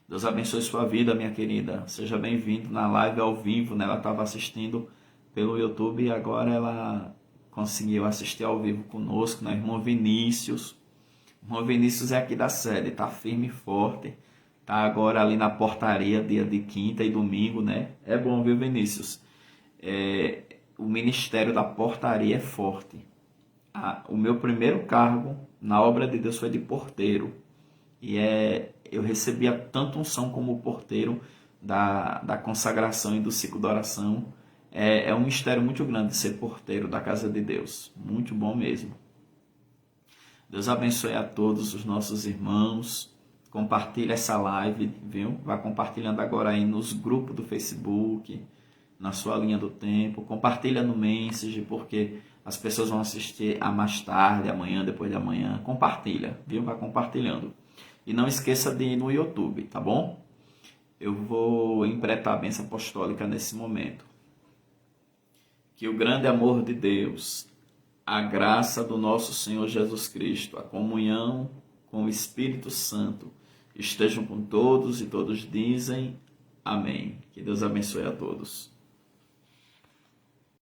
Deus abençoe sua vida, minha querida. Seja bem-vindo na live ao vivo, né? Ela estava assistindo pelo YouTube e agora ela conseguiu assistir ao vivo conosco, né? Irmão Vinícius. O irmão Vinícius é aqui da sede, tá firme e forte. Tá agora ali na portaria, dia de quinta e domingo, né? É bom, viu, Vinícius? O ministério da portaria é forte. O meu primeiro cargo na obra de Deus foi de porteiro. E eu recebia tanto unção como porteiro da consagração e do ciclo da oração. É um mistério muito grande ser porteiro da casa de Deus. Muito bom mesmo. Deus abençoe a todos os nossos irmãos. Compartilhe essa live, viu? Vá compartilhando agora aí nos grupos do Facebook, na sua linha do tempo. Compartilha no Message, porque as pessoas vão assistir a mais tarde, amanhã, depois de amanhã. Compartilha, viu? Vá compartilhando. E não esqueça de ir no YouTube, tá bom? Eu vou empretar a bênção apostólica nesse momento. Que o grande amor de Deus, a graça do nosso Senhor Jesus Cristo, a comunhão com o Espírito Santo, estejam com todos e todos dizem amém. Que Deus abençoe a todos.